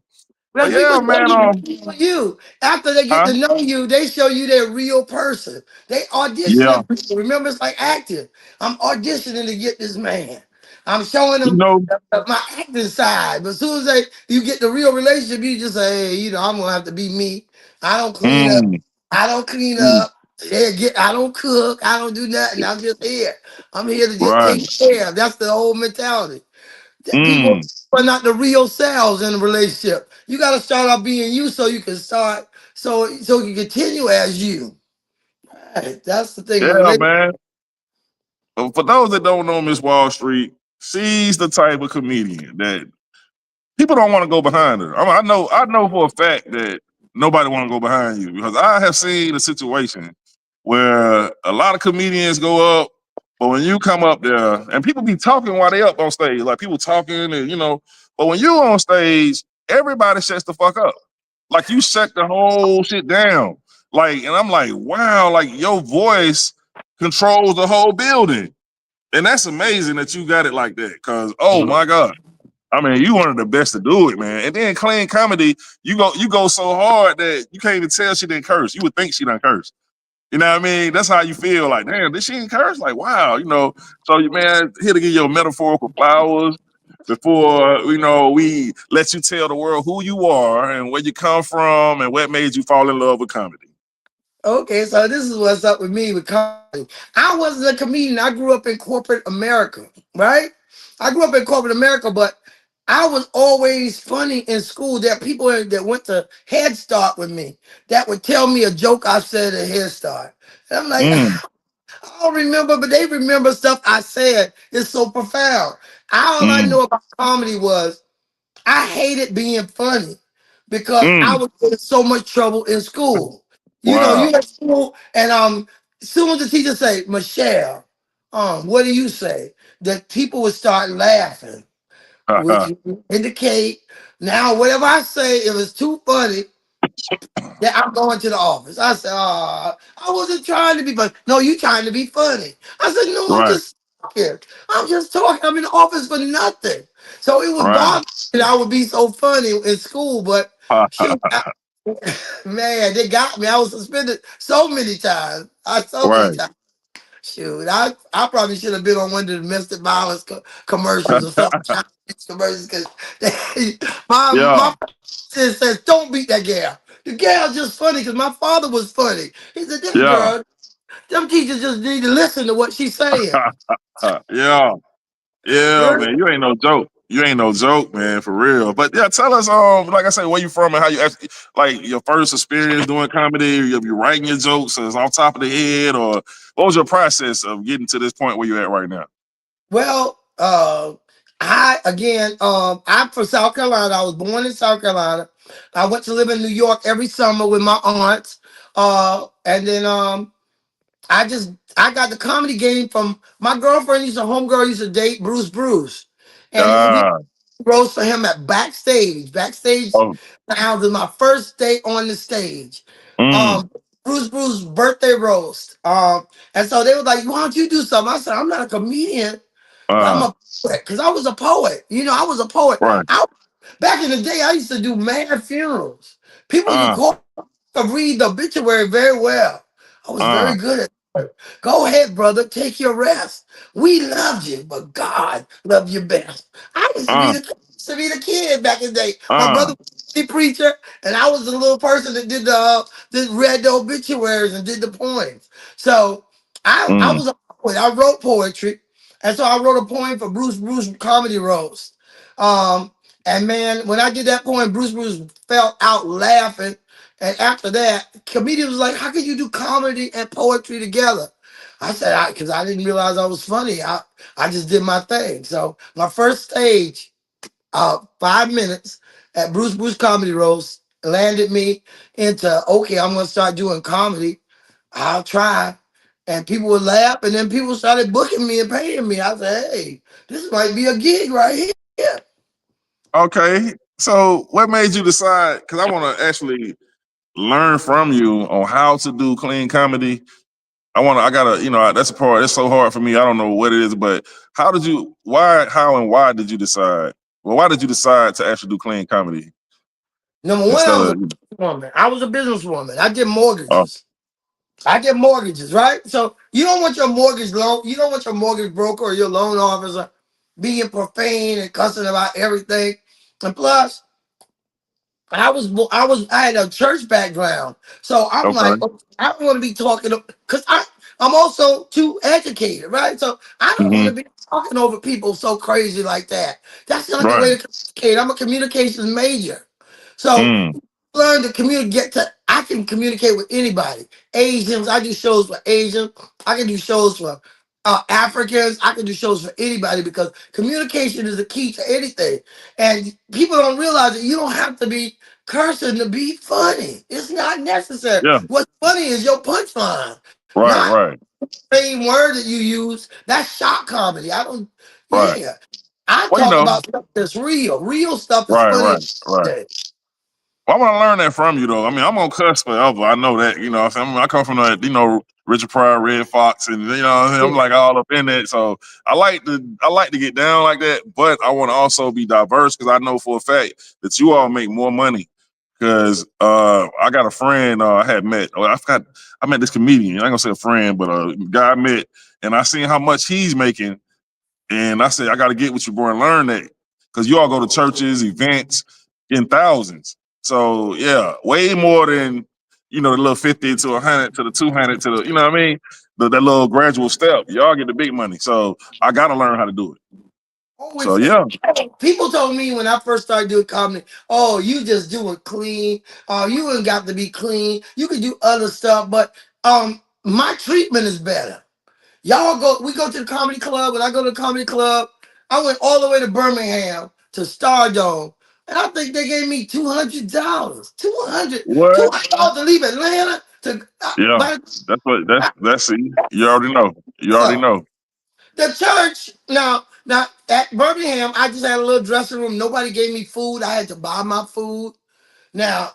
But Because people yeah, show man, you the real you. After they get huh? to know you, they show you their real person. They Yeah, auditioning people. Remember, it's like acting. I'm auditioning to get this man. I'm showing you them know, my acting side. But as soon as you get the real relationship, you just say, hey, I'm gonna have to be me. I don't clean up. mm, I don't clean mm, up. Yeah, I don't cook. I don't do nothing. I'm just here. I'm here to just right, take care. That's the whole mentality. That people mm, are not the real selves in a relationship. You got to start out being you so you can start so you can continue as you. Right. That's the thing. The yeah, relationship. man. For those that don't know Miss Wall Street, she's the type of comedian that people don't want to go behind her. I know for a fact that nobody want to go behind you because I have seen a situation where a lot of comedians go up, but when you come up there and people be talking while they up on stage, like people talking and but when you on stage, everybody shuts the fuck up. Like you shut the whole shit down. Like, and I'm like, wow, like your voice controls the whole building. And that's amazing that you got it like that. Cause oh my God. I mean, you one of the best to do it, man. And then clean comedy, you go so hard that you can't even tell she didn't curse. You would think she done curse. You know what I mean? That's how you feel. Like, damn, did she ain't curse? Like, wow. So, man, here to give you metaphorical flowers before we let you tell the world who you are and where you come from and what made you fall in love with comedy. Okay, so this is what's up with me with comedy. I wasn't a comedian. I grew up in corporate America, right? I grew up in corporate America, but I was always funny in school. There are people that went to Head Start with me that would tell me a joke I said at Head Start. And I'm like, Mm, I don't remember, but they remember stuff I said. It's so profound. All I mm, know about comedy was I hated being funny because I mm. was in so much trouble in school. Wow. You at school and soon as the teacher say, Michelle, what do you say? The people would start laughing, which would indicate now whatever I say, if it's too funny, yeah, I'm going to the office. I said, I wasn't trying to be funny. No, you trying to be funny. I said, no, I'm Right. just talking. I'm just talking. I'm in the office for nothing. So it was Right. bothering me that I would be so funny in school, but shoot, man, they got me. I was suspended so many times. So many Right. times. Shoot, I probably should have been on one of the domestic violence commercials or something. Commercials because Yeah. my says, don't beat that gal. The gal just funny because my father was funny. He said, that Yeah. girl, them teachers just need to listen to what she's saying. Yeah. Yeah, Girl, man, you ain't no joke. You ain't no joke, man, for real. But yeah, tell us, like I said, where you from and how you actually, like your first experience doing comedy. You writing your jokes as off top of the head, or what was your process of getting to this point where you're at right now? well, I'm from South Carolina. I was born in South Carolina. I went to live in New York every summer with my aunts. And then I got the comedy game from my girlfriend homegirl used to date Bruce. And we Ah, roast for him at backstage. Backstage oh, Lounge was my first day on the stage. mm, Um, Bruce's birthday roast. And so they were like, why don't you do something? I said, I'm not a comedian, but I'm uh, a poet because I was a poet. I was a poet. right, Back in the day, I used to do mad funerals. People used to uh, call to read the obituary very well. I was very uh, good at it. Go ahead, brother. Take your rest. We loved you, but God loved you best. I uh, used to be the kid back in the day. My uh, brother was the preacher, and I was the little person that did that read the obituaries and did the poems. So I mm, was a poet. I wrote poetry, and so I wrote a poem for Bruce comedy roast. Um, and man, when I did that poem, Bruce fell out laughing. And after that, comedian was like, "How can you do comedy and poetry together?" I said, "Because I didn't realize I was funny. I just did my thing." So my first stage, 5 minutes at Bruce Comedy Roast landed me into okay. I'm gonna start doing comedy. I'll try. and people would laugh, and then people started booking me and paying me. I said, hey, this might be a gig right here. Okay. So what made you decide? Because I want to actually learn from you on how to do clean comedy. I gotta, that's a part. It's so hard for me. I don't know what it is, but how and why did you decide? Well, why did you decide to actually do clean comedy Number one, instead I was a of? businesswoman. I was a businesswoman. I did Oh, mortgages. I get mortgages, right? So you don't want your mortgage loan, you don't want your mortgage broker or your loan officer being profane and cussing about everything. And plus, I had a church background, so I'm like, okay. "Oh, I don't want to be talking because I'm also too educated, right? So I don't want Hmm. to be talking over people so crazy like that. That's not the Right. way to communicate. I'm a communications major, so Mm. learn to communicate. I can communicate with anybody. Asians, I do shows for Asians. I can do shows for Africans. I can do shows for anybody because communication is the key to anything. And people don't realize that you don't have to be cursing to be funny. It's not necessary. Yeah. What's funny is your punchline, Right. not Right. the same word that you use. That's shock comedy. I don't. Right. Yeah, I Well, talk about stuff that's real. Real stuff is right. funny. Right. Right. Well, I want to learn that from you, though. I mean, I'm on cuss forever. I know that. I come from that. Richard Pryor, Red Fox, and I'm like all up in that. So I like to get down like that, but I want to also be diverse because I know for a fact that you all make more money. Because I got a friend I had met. I met this comedian. I ain't gonna say a friend, but a guy I met, and I seen how much he's making. And I said, I got to get with you, bro, and learn that. Because you all go to churches, events in thousands. So, yeah, way more than, the little 50 to 100 to the 200 to the, you know what I mean? That little gradual step. Y'all get the big money. So I got to learn how to do it. So, Always, yeah. people told me when I first started doing comedy, "Oh, you just do it clean. You ain't got to be clean. You can do other stuff, but my treatment is better." We go to the comedy club. When I go to the comedy club, I went all the way to Birmingham to Stardome, and I think they gave me $200, What? $200 to leave Atlanta to. Yeah. By That's it. You already know. You already the, know. the church now at Birmingham, I just had a little dressing room. Nobody gave me food. I had to buy my food. Now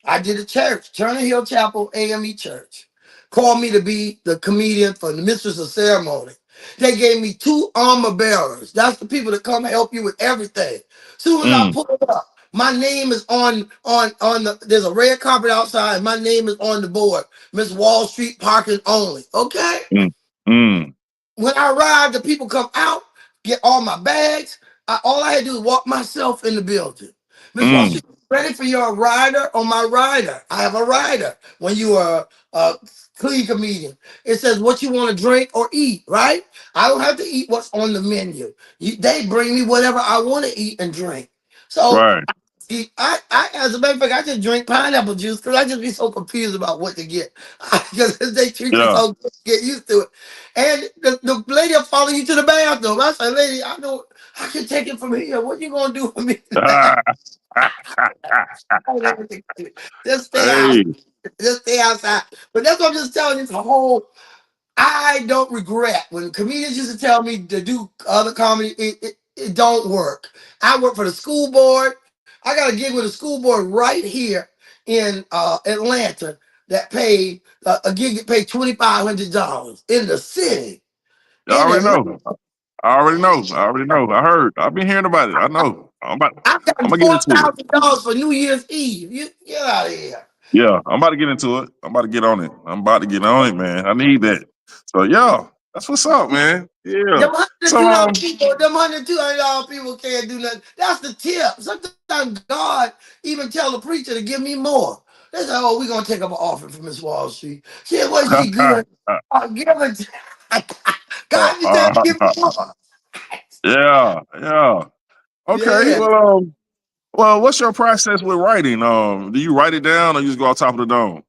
I did a church, Turner Hill Chapel AME Church. Called me to be the comedian for the mistress of ceremony. They gave me 2 armor bearers. That's the people that come help you with everything. Soon as I Mm, pull it up, my name is on the. There's a red carpet outside. And my name is on the board. Miss Wall Street parking only. Okay. mm, mm, When I arrive, the people come out, get all my bags. All I had to do is walk myself in the building. Miss Walsh, mm. ready for your rider on my rider? I have a rider. When you are a clean comedian, it says what you want to drink or eat, right? I don't have to eat what's on the menu. They bring me whatever I want to eat and drink. So Right. as a matter of fact, I just drink pineapple juice because I just be so confused about what to get because they treat you Yeah. so good, get used to it. And the lady will follow you to the bathroom. I say, lady, I know I can take it from here. What you gonna do for me? Just stay out. Hey. Just stay outside. But that's what I'm just telling you. The whole I don't regret when comedians used to tell me to do other comedy. It don't work. I work for the school board. I got a gig with a school board right here in Atlanta that paid a gig that paid $2,500 in the city I in already Atlanta. know. I already know. I already know. I heard. I've been hearing about it. I know. I I'm got gonna get into it. $4,000 for New Year's Eve. You get out of here. Yeah, I'm about to get into it. I'm about to get on it. I'm about to get on it, man. I need that. So yeah, that's what's up, man. Yeah. Them hundred and So two dollar people, them $102 people can't do nothing. That's the tip. Sometimes God even tell the preacher to give me more. They say, "Oh, we're gonna take up an offering from Miss Wall Street. She was she good? Give it." God, you tell give me more. yeah, yeah. Okay. Yeah. Well, what's your process with writing? Do you write it down or you just go on top of the dome?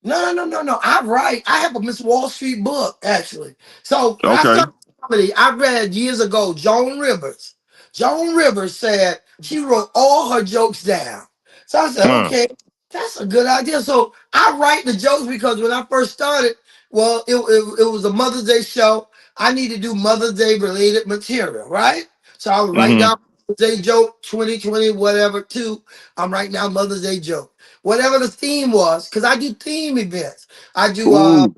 No. I write. I have a Miss Wall Street book, actually. So when I Okay. started comedy, I read years ago Joan Rivers. Joan Rivers said she wrote all her jokes down. So I said, Mm, okay, that's a good idea. So I write the jokes because when I first started, Well, it was a Mother's Day show. I need to do Mother's Day related material, right? So I would write Mm-hmm. down Mother's Day joke 2020, whatever, two. I'm writing down Mother's Day joke. Whatever the theme was, because I do theme events. I do Ooh.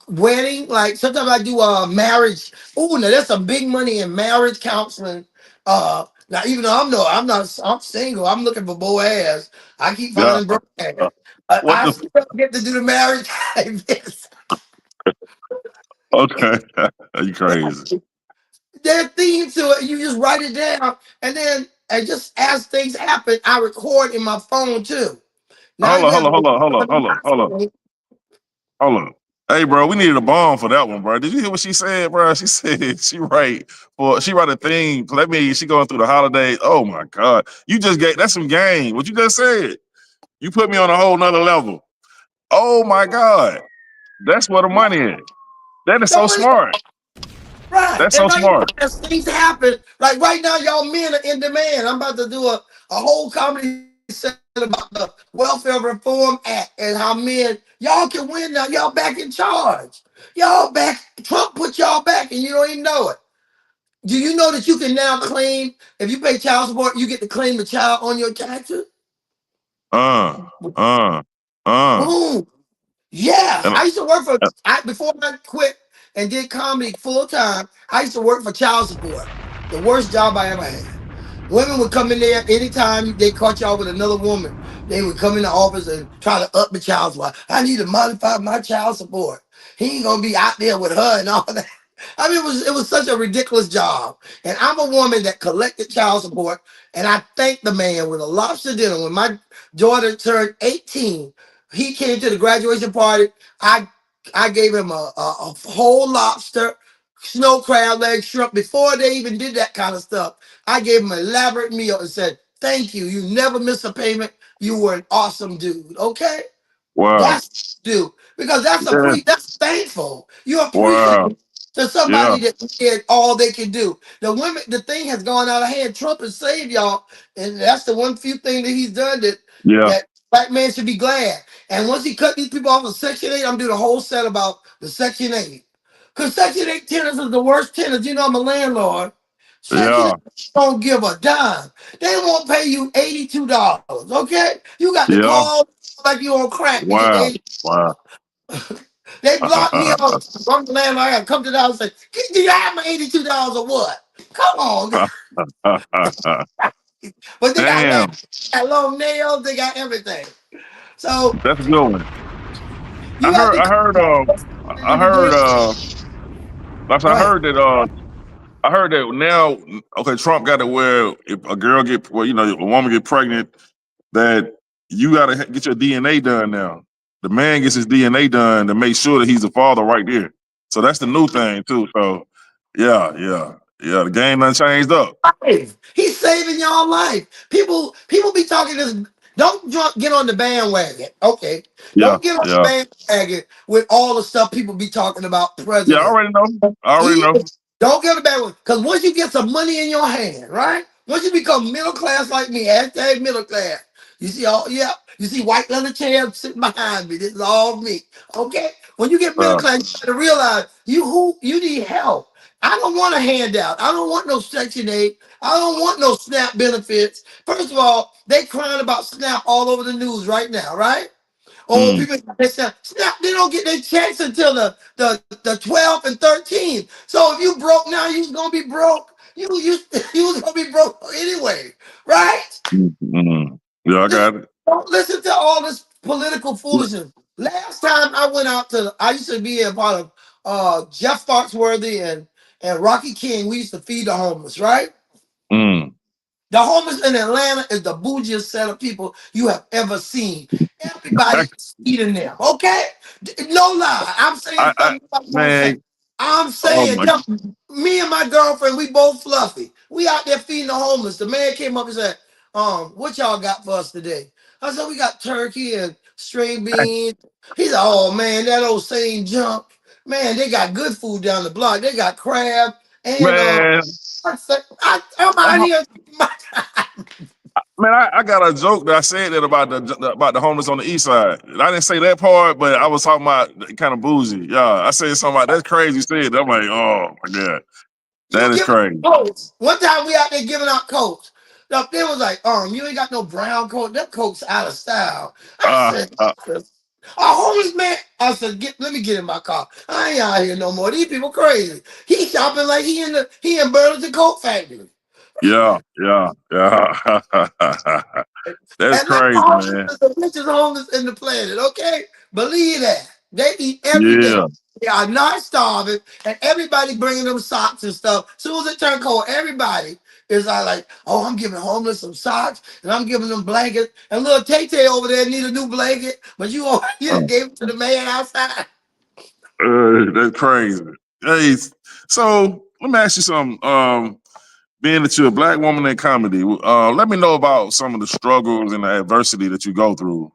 wedding, like sometimes I do marriage. Oh, now there's some big money in marriage counseling. Now even though I'm single, I'm looking for Boaz. I keep Yeah. finding Boaz. What I the? still get to do the marriage events. Okay. You crazy. There's theme to it. You just write it down, and then and just as things happen, I record in my phone too. Not Hold on, hold just on, hold on, hold on, hold on, hold on, hold on. Hey, bro, we needed a bomb for that one, bro. Did you hear what she said, bro? She said she write a thing. That means she going through the holidays. Oh my God, you just gave that's some game. What you just said, you put me on a whole nother level. Oh my God, that's where the money is. That is so so it's smart. right. That's And so right now, smart. as things happen, like right now, y'all men are in demand. I'm about to do a whole comedy set about the Welfare Reform Act and how men y'all can win now. Y'all back in charge. Y'all back. Trump put y'all back, and you don't even know it. Do you know that you can now claim if you pay child support, you get to claim the child on your taxes? Uh, uh, uh. Boom. Yeah, And, I used to work for before I quit and did comedy full time. I used to work for child support. The worst job I ever had. Women would come in there anytime they caught y'all with another woman. They would come in the office and try to up the child support. I need to modify my child support. He ain't gonna be out there with her and all that. I mean, it was such a ridiculous job. And I'm a woman that collected child support, and I thanked the man with a lobster dinner when my daughter turned 18. He came to the graduation party. I I gave him a whole lobster, snow crab leg, shrimp before they even did that kind of stuff. I gave him an elaborate meal and said, "Thank you. You never missed a payment. You were an awesome dude." Okay, wow. that's due because Yeah. that's thankful. You Wow. appreciate to somebody Yeah. that did all they can do. The thing has gone out of hand. Trump has saved y'all, and that's the one few thing that he's done Yeah. that black man should be glad. And once he cut these people off of Section 8, I'm doing a whole set about the Section 8. Because Section 8 tenants is the worst tenants. You know, I'm a landlord. Section Yeah. 8 don't give a dime. They won't pay you $82. Okay? You got to Yeah. call like you on crack to get the Wow. 80. Wow. They blocked me off. I'm the landlord. I got to come to the house and say, "Do you have my $82 or what?" Come on. But they got Damn, long nails. They got everything. So that's a good one. you have to I heard, I heard, immigrate. like Go I ahead. heard that, I heard that now. Okay, Trump got it where if a girl get, well, a woman get pregnant, that you got to get your DNA done now. The man gets his DNA done to make sure that he's the father right there. So that's the new thing too. So yeah, yeah, yeah. The game done changed up. Life. He's saving y'all life. People be talking this. Don't get on the bandwagon. Okay. Yeah, Don't get on the yeah, bandwagon with all the stuff people be talking about yeah. I president. already know. I already He know. don't get on the bandwagon. Because once you get some money in your hand, right? Once you become middle class like me, hashtag middle class. You see you see white leather chairs sitting behind me. This is all me. Okay? When you get middle Uh, class, you gotta realize you need help. I don't want a handout. I don't want no Section 8. I don't want no SNAP benefits. First of all, they crying about SNAP all over the news right now, right? Oh, mm, people they say SNAP, they don't get their checks until the 12th and 13th. So if you broke now, you's gonna be broke. You was gonna be broke anyway, right? yeah, I Listen, got it. don't listen to all this political foolishness. Last time I went out I used to be a part of Jeff Foxworthy and Rocky King. We used to feed the homeless, right? Mm. The homeless in Atlanta is the bougiest set of people you have ever seen. Everybody is eating them. Okay? No lie. I'm saying I something nobody won't say. man, I'm oh saying, my, me and my girlfriend, we both fluffy. We out there feeding the homeless. The man came up and said, what y'all got for us today? I said, we got turkey and string beans. He said, oh man, that old same junk. Man, they got good food down the block. They got crab and man, I'm out here. Man, I got a joke that I said that about the homeless on the east side. I didn't say that part, but I was talking about kind of bougie. Yeah, I said something about that's crazy. You said I'm like, oh my god, that You is giving crazy. out coats. One time we out there giving out coats. They was like, you ain't got no brown coat. That coat's out of style. I Uh, said, uh, a homeless man. I said, let me get in my car. I ain't out here no more. These people crazy. He shopping like he in Burlington Coat Factory. yeah, yeah, yeah. That's And them crazy, homeless man. is the richest homeless in the planet, okay? Believe that. They eat every day. Yeah, They are not starving, and everybody bringing them socks and stuff. As soon as it turn cold, everybody is like, oh, I'm giving homeless some socks, and I'm giving them blankets. And little Tay-Tay over there need a new blanket, but you uh, done gave it to the man outside. that's crazy. Hey, so let me ask you something. Being that you're a black woman in comedy, let me know about some of the struggles and the adversity that you go through.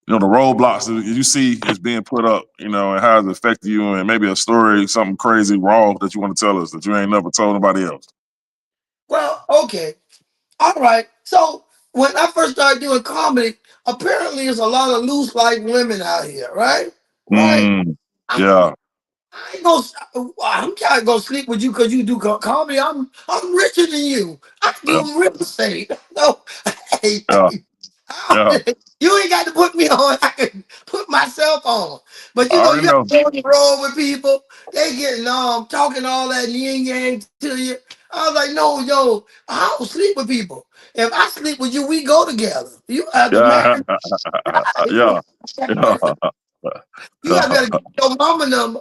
The roadblocks that you see is being put up, and how it's affected you, and maybe a story, something crazy, raw that you want to tell us that you ain't never told nobody else. Well, okay. All right. So when I first started doing comedy, apparently there's a lot of loose life women out here, right? Right. Mm, yeah, I ain't gonna. I'm trying to go sleep with you because you do comedy. I'm richer than you. I yeah, do real estate. No, hey, yeah, yeah. you ain't got to put me on. I can put myself on. But I you already got know. to go on the road with people. They getting talking all that yin yang to you. I was like, no, yo, I don't sleep with people. If I sleep with you, we go together. You have to Yeah, marry. yeah, yeah, You gotta better get your mama number.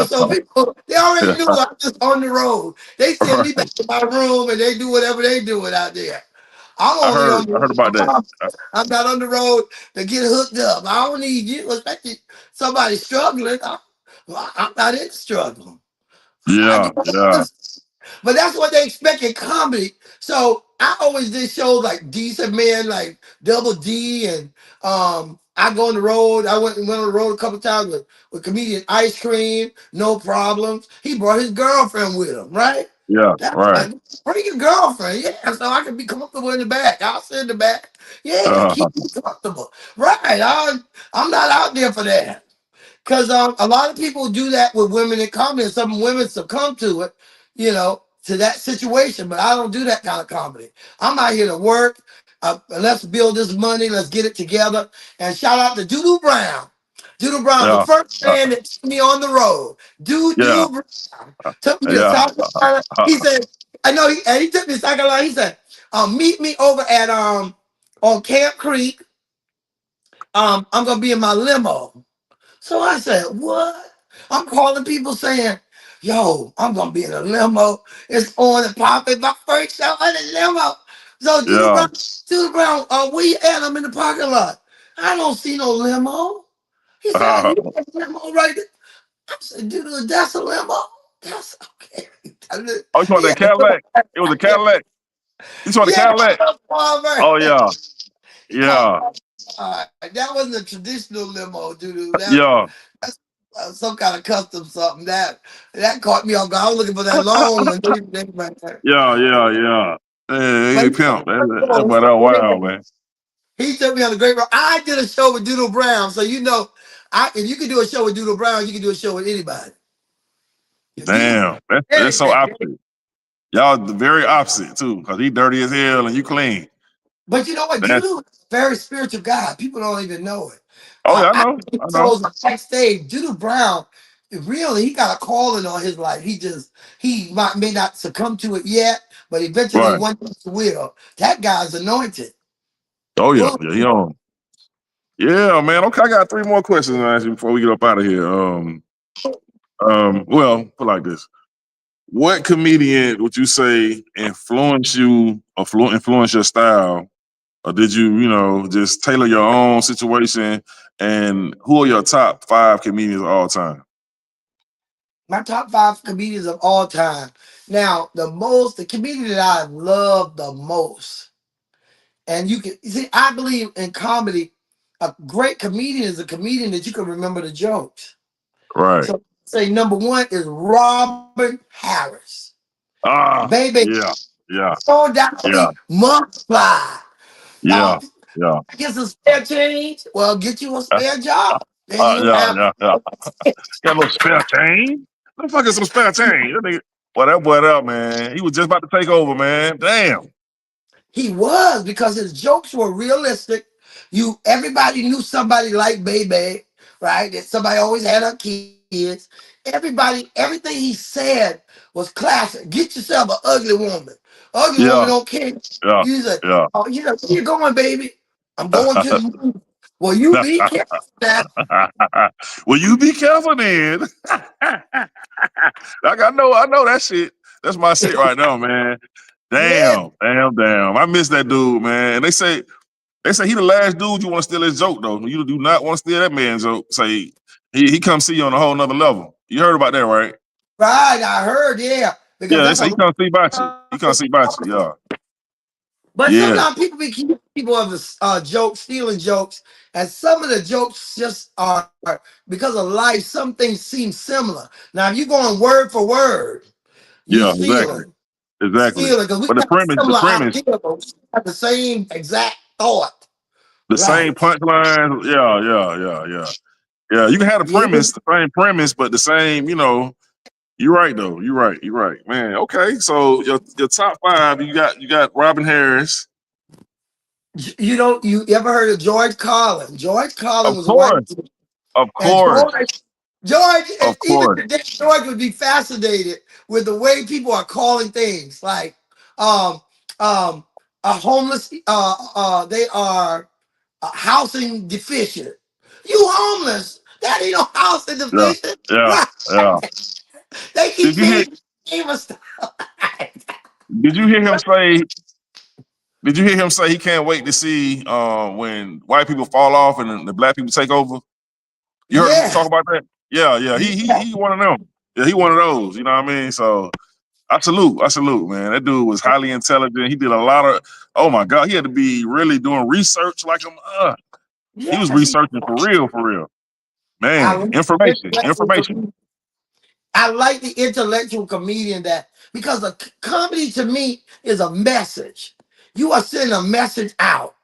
So people, they already knew yeah. I was on the road. They send me back to my room and they do whatever they doing out there. I'm I only heard, on the I heard about that. road. I'm not on the road to get hooked up. I don't need you, especially somebody struggling. I'm not in struggle. I do Yeah, yeah, but that's what they expect in comedy. So I always did shows like Decent Men, like Double D, and I go on the road. I went on the road a couple times with comedian Ice Cream, no problems. He brought his girlfriend with him, right? yeah. That's Right. like, bring your girlfriend, yeah, so I can be comfortable in the back. I'll sit in the back, yeah, Uh, keep me comfortable, right? I'm not out there for that. Because a lot of people do that with women in comedy, and some women succumb to it, to that situation. But I don't do that kind of comedy. I'm out here to work. Let's build this money. Let's get it together. And shout out to Doodoo Brown. Doodoo Brown, the yeah, first man that took me on the road. yeah, Doodoo Brown took me to yeah, South Carolina. He said, I know, he took me to South Carolina. He said, meet me over at on Camp Creek. I'm gonna be in my limo. So I said, what? I'm calling people saying, yo, I'm gonna be in a limo. It's on and popping. My first show in a limo. So yeah. Doodle Brown, where you at? I'm in the parking lot. I don't see no limo. He said, you got a limo right there. I said, dude, that's a limo. That's okay. Oh, you talking Yeah, that Cadillac? It was a Cadillac. You talking the yeah, Cadillac? Palmer. Oh yeah, He called. yeah, That wasn't a traditional limo, dude. yeah. That's some kind of custom something. That caught me off guard. I was looking for that long one. Right there. Yeah, yeah, yeah. Hey, But hey, he took pimp. me on That boy, that wild, man. he took me on the great road. I did a show with Doodle Brown, so if you can do a show with Doodle Brown, you can do a show with anybody. Doodle, Damn, that's very so bad. opposite. Y'all the very opposite too, cause he dirty as hell and you clean. But you know what? That's Doodle is a very spiritual guy. People don't even know it. oh yeah, I know, After he I know. shows backstage, Doodle Brown, really, he got a calling on his life. He may not succumb to it yet, but eventually Right. one day he will. That guy's anointed. Oh yeah, Boom. yeah, he on. Yeah, man. Okay, I got three more questions to ask you before we get up out of here. Well, put it like this. What comedian would you say influenced you or influence your style? Or did you just tailor your own situation? And who are your top five comedians of all time? My top five comedians of all time. Now, the comedian that I love the most, and you see, I believe in comedy, a great comedian is a comedian that you can remember the jokes. Right. So say number one is Robert Harris. Ah, Baby, yeah. yeah, So that yeah, we multiply. yeah, Uh, yeah, get some spare change. Well, get you a spare job. Then you yeah, have. yeah, yeah. Got a little spare change. What the fuck is some spare change? That nigga, boy, that boy out, man. He was just about to take over, man. Damn. He was because his jokes were realistic. Everybody knew somebody like Baby, right? That somebody always had her kids. Everything he said was classic. Get yourself an ugly woman. Ugly woman Yeah, don't care. yeah, You say, yeah. oh, where you going, baby? I'm going to the moon. Well, you be careful now. Well, you be careful then. Like I know that shit. That's my shit right now, man. Yeah, Damn, damn, damn. I miss that dude, man. And they say he the last dude you want to steal his joke though. You do not want to steal that man's joke. Say he come see you on a whole nother level. You heard about that, right? right. I heard, yeah, because Yeah, they that's say he a. come see about you. He come see about you. Yeah, But yeah, sometimes people be keeping people of the jokes, stealing jokes, and some of the jokes just are because of life. Some things seem similar. Now, if you're going word for word, you yeah. Exactly, stealing, exactly. stealing because we But the have a premise, the similar premise, idea, but we have the same exact thought. the same Right? punchline. Yeah, yeah, yeah, yeah. Yeah, you can have the Yeah. premise, the same premise, but the same, you're right though. You're right. You're right. Man, okay. So your top five, you got Robin Harris. You ever heard of George Carlin? George Carlin Of was a white course. dude, Of and course. George, and Of even course. today, George would be fascinated with the way people are calling things like um a homeless they are housing deficient. You homeless. That ain't no housing Yeah. deficient. Yeah. Right. Yeah. They keep Did you hear changing the name of stuff. did you hear him say did you hear him say he can't wait to see when white people fall off and the black people take over? You heard him Yeah. talk about that? Yeah, yeah. Yeah. He one of them. Yeah, he one of those, you know what I mean? So I salute, man. That dude was highly intelligent. He did a lot of. Oh my God, he had to be really doing research like him. He was Yes. researching for real, for real. I Man, like the information, intellectual information. comedian. I like the intellectual comedian that because a comedy to me is a message. You are sending a message out.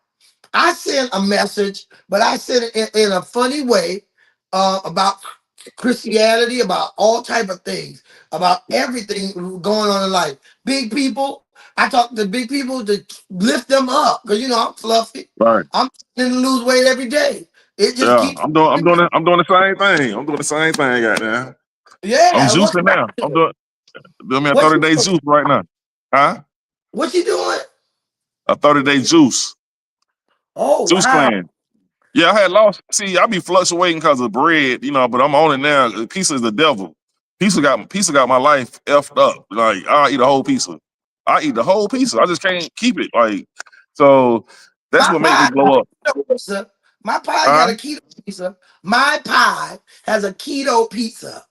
I send a message, but I send it in a funny way about Christianity, about all type of things, about everything going on in life. Big people, I talk to big people to lift them up because I'm fluffy. Right. I'm trying to lose weight every day. It just Yeah, keeps. I'm doing the same thing. I'm doing the same thing right now. I'm Yeah, what's juicing now. back? Doing me a What 30-day you juice right now. Huh? what you doing? A 30-day juice. Oh Juice wow. cleanse. Yeah, I had lost. See, I be fluctuating because of bread, but I'm on it now. Pizza is the devil. Pizza got my life effed up. Like I eat a whole pizza. I eat the whole pizza. I just can't keep it. Like so, that's My what make me pie got blow up. a keto pizza. My pie got Huh? a keto pizza. My pie has a keto pizza.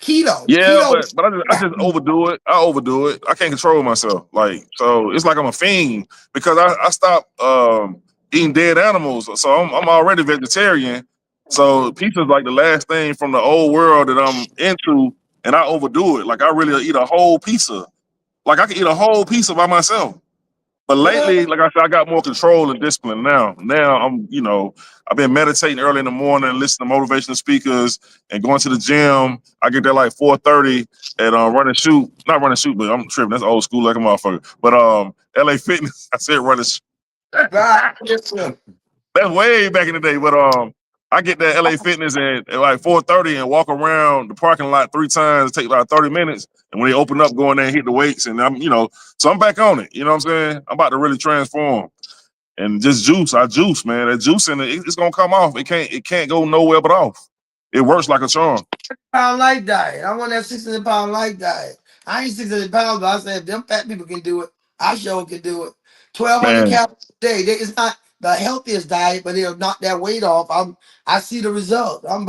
Keto. Yeah, Keto. but I just overdo it. I overdo it. I can't control myself. Like so, it's like I'm a fiend because I stopped eating dead animals. So I'm already vegetarian. So pizza's like the last thing from the old world that I'm into, and I overdo it. Like I really eat a whole pizza. Like I can eat a whole pizza by myself. But lately, like I said, I got more control and discipline now. Now I've been meditating early in the morning, listening to motivational speakers, and going to the gym. I get there like 4:30 and run and shoot. Not run and shoot, but I'm tripping. That's old school like a motherfucker. But LA Fitness, I said run and shoot. Right. Yes, sir. That's way back in the day. But I get that LA Fitness at like 4:30 and walk around the parking lot 3 times. It takes about 30 minutes. And when they open up, go in there and hit the weights. And so I'm back on it. You know what I'm saying? I'm about to really transform. And just juice. I juice, man. That juice in it's gonna come off. It can't go nowhere but off. It works like a charm. Pound life diet. I want that 600-pound life diet. I ain't 600 pounds, but I said if them fat people can do it, I sure can do it. 1,200 Man, calories a day. It's not the healthiest diet, but it'll knock that weight off. I see the result. I'm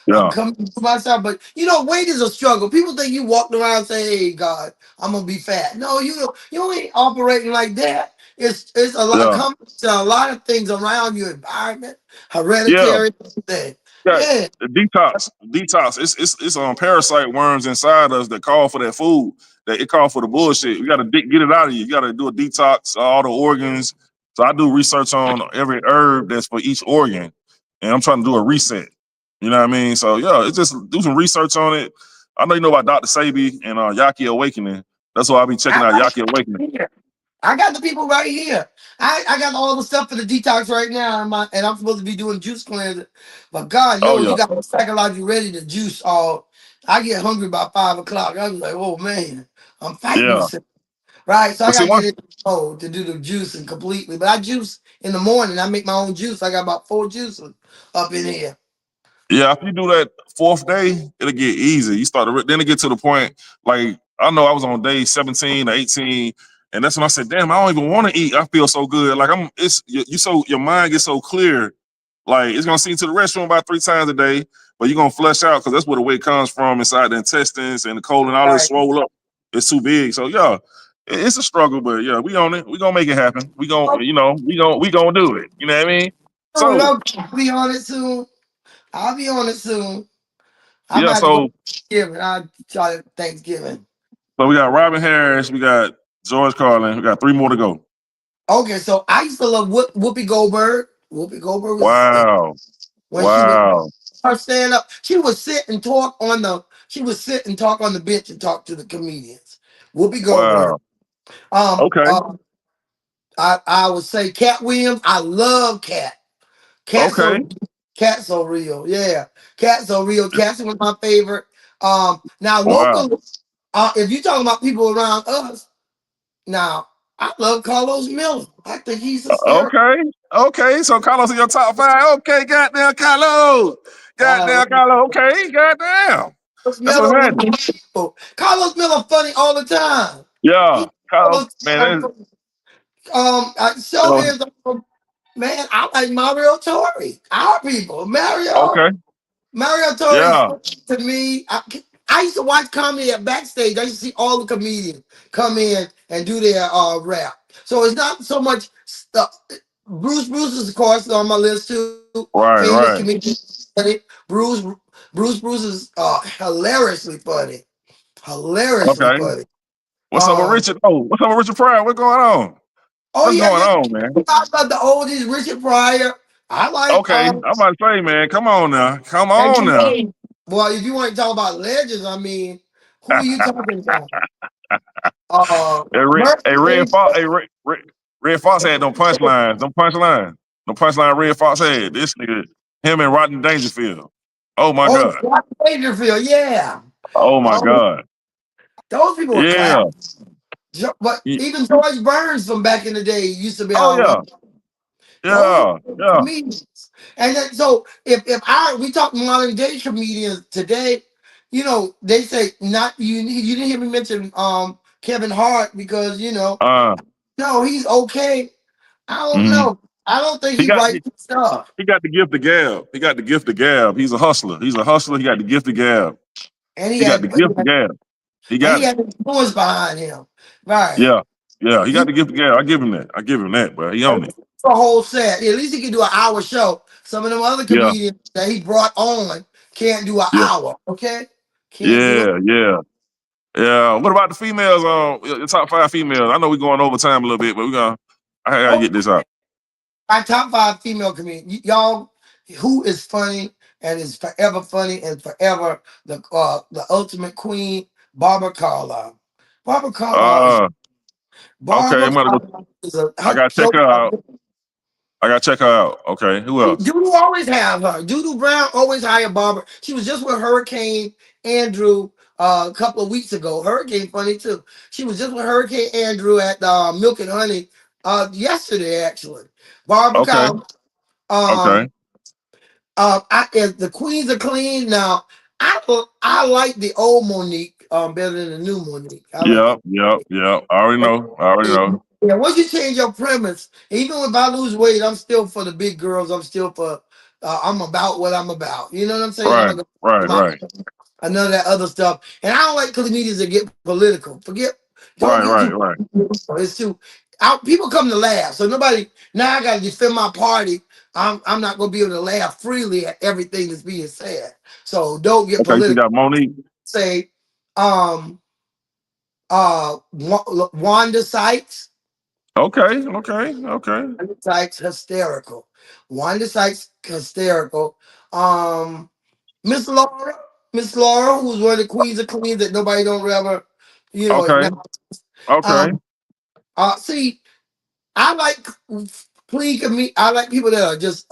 yeah, coming to myself. But weight is a struggle. People think you walked around and say, hey God, I'm gonna be fat. No, you ain't operating like that. It's a lot yeah, of a lot of things around your environment, yeah. hereditary thing. got Yeah. the detox. It's on parasite worms inside us that call for that food. That it call for the bullshit. You got to get it out of you. You got to do a detox, all the organs. So I do research on every herb that's for each organ, and I'm trying to do a reset. You know what I mean? So yeah, it's just do some research on it. I know you know about Dr. Sabi and Yaki Awakening. That's why I be checking I out got Yaki Awakening. here. I got the people right here. I got all the stuff for the detox right now, and I'm supposed to be doing juice cleanser. But God Oh knows yeah, you got me psychologically ready to juice all. I get hungry by 5 o'clock. I was like, oh man, I'm fighting yeah. myself. Right. So I But see, gotta one get it to do the juicing completely. But I juice in the morning. I make my own juice. I got about 4 juices up in here. Yeah, after you do that fourth day, it'll get easy. You start to then it get to the point like I know I was on day 17 or 18, and that's when I said, "Damn, I don't even want to eat. I feel so good. Like I'm, it's you so your mind gets so clear. Like it's gonna send you to the restroom about 3 times a day, but you're gonna flush out because that's where the weight comes from inside the intestines and the colon, all that Right. swole up. It's too big. So yeah, it's a struggle, but yeah, we on it. We gonna make it happen. We gonna, Oh, we gonna do it. You know what I mean? So I'll be on it soon. I'll be on it soon. I'm yeah, about to go so to Thanksgiving. I'll try to Thanksgiving. So we got Robin Harris, we got George Carlin, we got 3 more to go. Okay, so I used to love Whoopi Goldberg. Whoopi Goldberg was Wow. when she would Wow. her stand up. She would sit and talk on the. She would sit and talk on the bench and talk to the comedians. Whoopi Goldberg. Wow. Um. Okay. um I would say Cat Williams. I love Cat. Cat's Okay. so Cat's so real. Yeah, Cat's so real. Cat's one of my favorite. Now Wow. local. If you're talking about people around us, now I love Carlos Miller. I think he's hysterical. Okay. Okay. So Carlos in your top 5. Okay, goddamn Carlos. Uh, Goddamn Carlos. Okay, goddamn. Carlos That's what's Miller, one of happening. my people. Carlos Miller funny all the time. Yeah. He all Carlos, the man, time. I show uh, his man. I like Mario Tori. Our people, Mario. okay. Mario Torre is Yeah. funny to me. I used to watch comedy at backstage. I used to see all the comedians come in and do their rap. So it's not so much stuff. Bruce is of course on my list too. Right, Famous right. comedian. Bruce Bruce is hilariously funny. Hilariously Okay. funny. What's up with Um, Richard? Oh, what's up with Richard Pryor? What's going on? oh What's yeah, going yeah. on, man? Talk about the oldies, Richard Pryor. I like Okay. I'm about to say, man, come on now. Come and on now. well, if you want to talk about legends, I mean, who are you talking about? Hey, Red Mercury. Fox, Red Fox had them punchlines. Them punchlines. The punchline Red Fox had. This nigga, him and Rodney Dangerfield. Oh my Oh, God. Scott Dangerfield, yeah. Oh my Oh, God. those people were Yeah. class. But Ye- even George Burns from back in the day used to be Oh all right. yeah. Those Yeah. were Yeah. comedians. And then so if we talk modern day comedians today, they say not you didn't hear me mention Kevin Hart because Uh. no, he's okay. I don't mhm. know. I don't think He he got writes good stuff. he got the gift of gab. He got the gift of gab. He's a hustler. He's a hustler. He got the gift of gab. And he He got had the gift of gab. He and got he it. had influence behind him. Right. Yeah. Yeah. He He got the gift of gab. I give him that. I give him that, bro. He on it. a whole set. At least he can do an hour show. Some of them other Yeah. comedians that he brought on can't do an Yeah. hour. Okay, can't do it. Yeah. Yeah. Yeah. What about the females? The top 5 females. I know we're going over time a little bit, but I gotta Oh, get this out. my top 5 female comedians. Y'all, who is funny and is forever funny and forever the ultimate queen, Barbara Carlisle. Barbara Carlisle is Uh, okay. Barbara Carlisle is a I her gotta check show. her out. I gotta check her out. Okay. Who else? Doodoo always have her. Doodoo Brown always hire Barbara. She was just with Hurricane Andrew a couple of weeks ago. Hurricane funny too. She was just with Hurricane Andrew at Milk and Honey yesterday actually. Barbara Okay. Cow. Um Okay. if the queens are clean now. I like the old Monique better than the new Monique. I like Yep. it. Yep. Yep. I already know. I already know. Yeah, once you change your premise, even if I lose weight, I'm still for the big girls. I'm still for. I'm about what I'm about. You know what I'm saying? I'm Right. gonna Right. my Right. none of that other stuff. And I don't like comedians that get political. Don't Right. get Right. too. Right. It's too. People come to laugh. So nobody now I gotta defend my party. I'm not gonna be able to laugh freely at everything that's being said. So don't get Okay, so you political. got Monique. Say Wanda Sykes. Okay. Wanda Sykes hysterical. Wanda Sykes hysterical. Miss Laura. Miss Laura, who's one of the queens of queens that nobody don't ever, Okay. um see, I like I like people that are just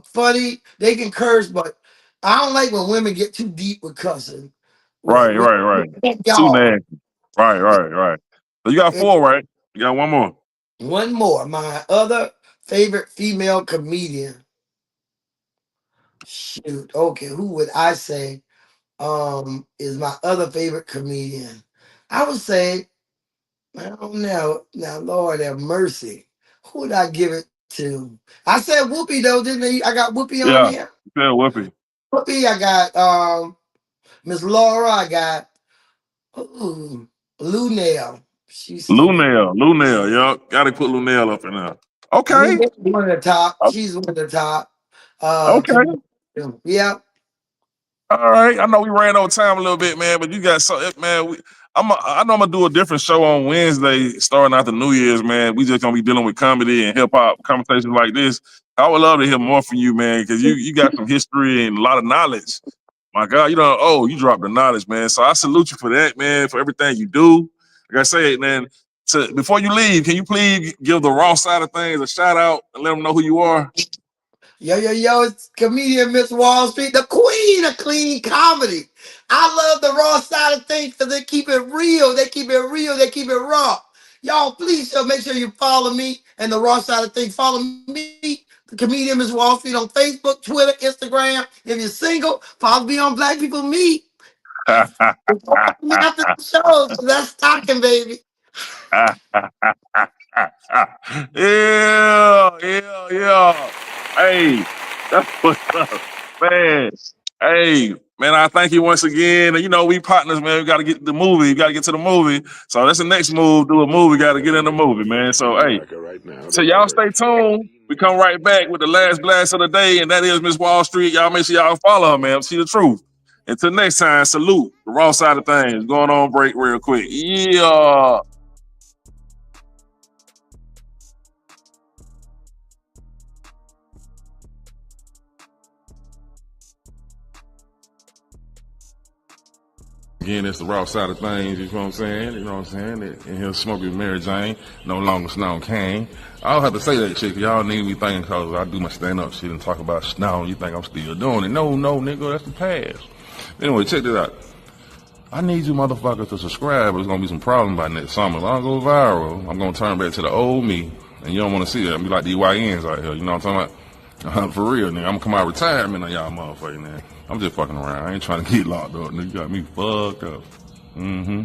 funny. They can curse, but I don't like when women get too deep with cussing. Right. Too Y'all. nasty. Right. So you got And 4, right? You got one more. one more, my other favorite female comedian. Shoot, okay, who would I say is my other favorite comedian? I would say, I don't know. Now, Lord have mercy. Who would I give it to? I said Whoopi though, didn't I? I got Whoopi on Yeah. here. Yeah, Whoopi. Whoopi, I got Miss Laura, I got Lou Nail. She's funny. Lunel. Yup. Gotta put Lunel up in there. Lou Okay. Nail's one of the top. She's one of the top. Okay. Yeah. All right. I know we ran over time a little bit, man, but you got so man. I know I'm gonna do a different show on Wednesday, starting after New Year's, man. We just gonna be dealing with comedy and hip hop conversations like this. I would love to hear more from you, man, because you got some history and a lot of knowledge. My God, you dropped the knowledge, man. So I salute you for that, man, for everything you do. Like I said, man, before you leave, can you please give the raw side of things a shout out and let them know who you are? Yo, it's comedian Miss Wall Street, the queen of clean comedy. I love the raw side of things because they keep it real. They keep it real. They keep it raw. Y'all, please make sure you follow me and the raw side of things. Follow me, the comedian Miss Wall Street, on Facebook, Twitter, Instagram. If you're single, follow me on Black People Meet. Follow me after the show. So that's talking, baby. Yeah. Hey, that's what's up, man. Hey, man, I thank you once again. And we partners, man. We got to get to the movie. We got to get to the movie. So that's the next move. Do a movie. Got to get in the movie, man. So hey, America right now, so there are y'all over stay tuned. We come right back with the last blast of the day, and that is Miss Wall Street. Y'all make sure y'all follow her, man. See the truth. Until next time, salute the raw side of things. Going on break real quick. Yeah. Again, it's the raw side of things, you know what I'm saying? You know what I'm saying? And he'll smoke with Mary Jane, no longer Snow Kane. I don't have to say that shit, y'all need me thinking because I do my stand-up shit and talk about Snow. You think I'm still doing it. No, nigga, that's the past. Anyway, check this out. I need you motherfuckers to subscribe. There's gonna be some problems by next summer. If I don't go viral, I'm gonna turn back to the old me. And you don't wanna see that. I'm be like the YNs out here, you know what I'm talking about? For real, nigga. I'm gonna come out of retirement on y'all motherfuckers, man. I'm just fucking around. I ain't trying to get locked up, nigga. You got me fucked up. Mm-hmm.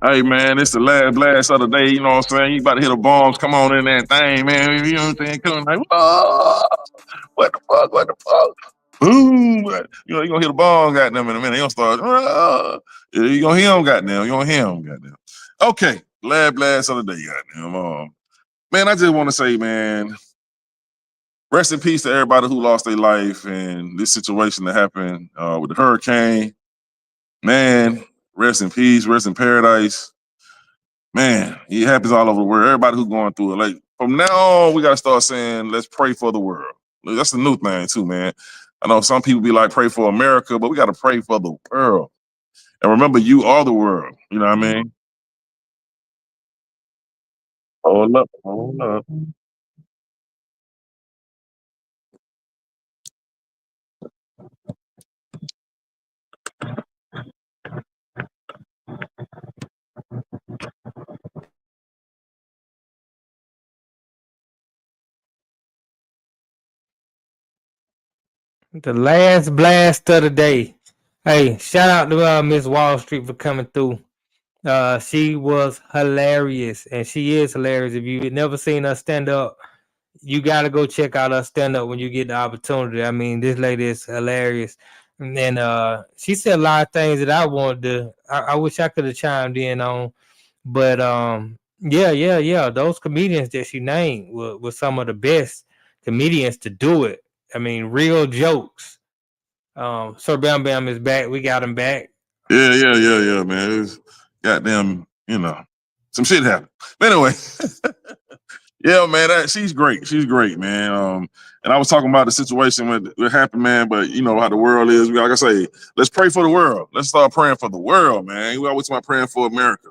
Hey man, it's the last blast of the day, you know what I'm saying? You about to hit the bombs, come on in that thing, man. You know what I'm saying? Come like, oh, what the fuck? Boom. You gonna hear the bomb, goddamn, in a minute. You gonna start, you gonna hear them, goddamn. You gonna hear them, goddamn. Okay, last blast of the day, goddamn. Man, I just want to say, man, rest in peace to everybody who lost their life in this situation that happened with the hurricane. Man, rest in peace, rest in paradise. Man, it happens all over the world. Everybody who's going through it. Like from now on, we gotta start saying, let's pray for the world. That's the new thing too, man. I know some people be like, pray for America, but we gotta pray for the world. And remember, you are the world. You know what I mean? Hold up. The last blast of the day. Hey, shout out to Miss Wall Street for coming through. She was hilarious, and she is hilarious. If you never seen her stand up, you gotta go check out her stand up when you get the opportunity. I mean, this lady is hilarious. And then she said a lot of things that I wanted to I wish I could have chimed in on. But yeah. Those comedians that she named were some of the best comedians to do it. I mean, real jokes. Sir Bam Bam is back. We got him back. Yeah, man. It's goddamn, some shit happened. But anyway, yeah, man, she's great. She's great, man. And I was talking about the situation when it happened, man. But you know how the world is. Like I say, let's pray for the world. Let's start praying for the world, man. We always talk about praying for America.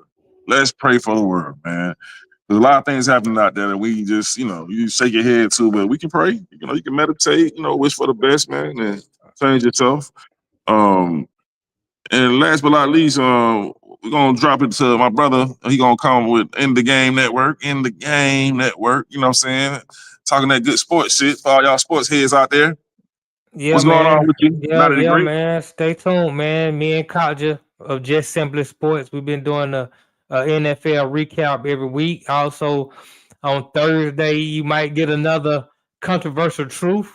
Let's pray for the world, man. There's a lot of things happening out there that we just, you shake your head to, but we can pray. You can meditate. Wish for the best, man, and change yourself. And last but not least, we're gonna drop it to my brother. He gonna come with In the Game Network. In the Game Network. You know what I'm saying? Talking that good sports shit for all y'all sports heads out there. Yeah, What's going on man. with you? Not any Yeah, great? man. Stay tuned, man. Me and Kaja of Just Simply Sports. We've been doing a NFL recap every week. Also, on Thursday, you might get another controversial truth.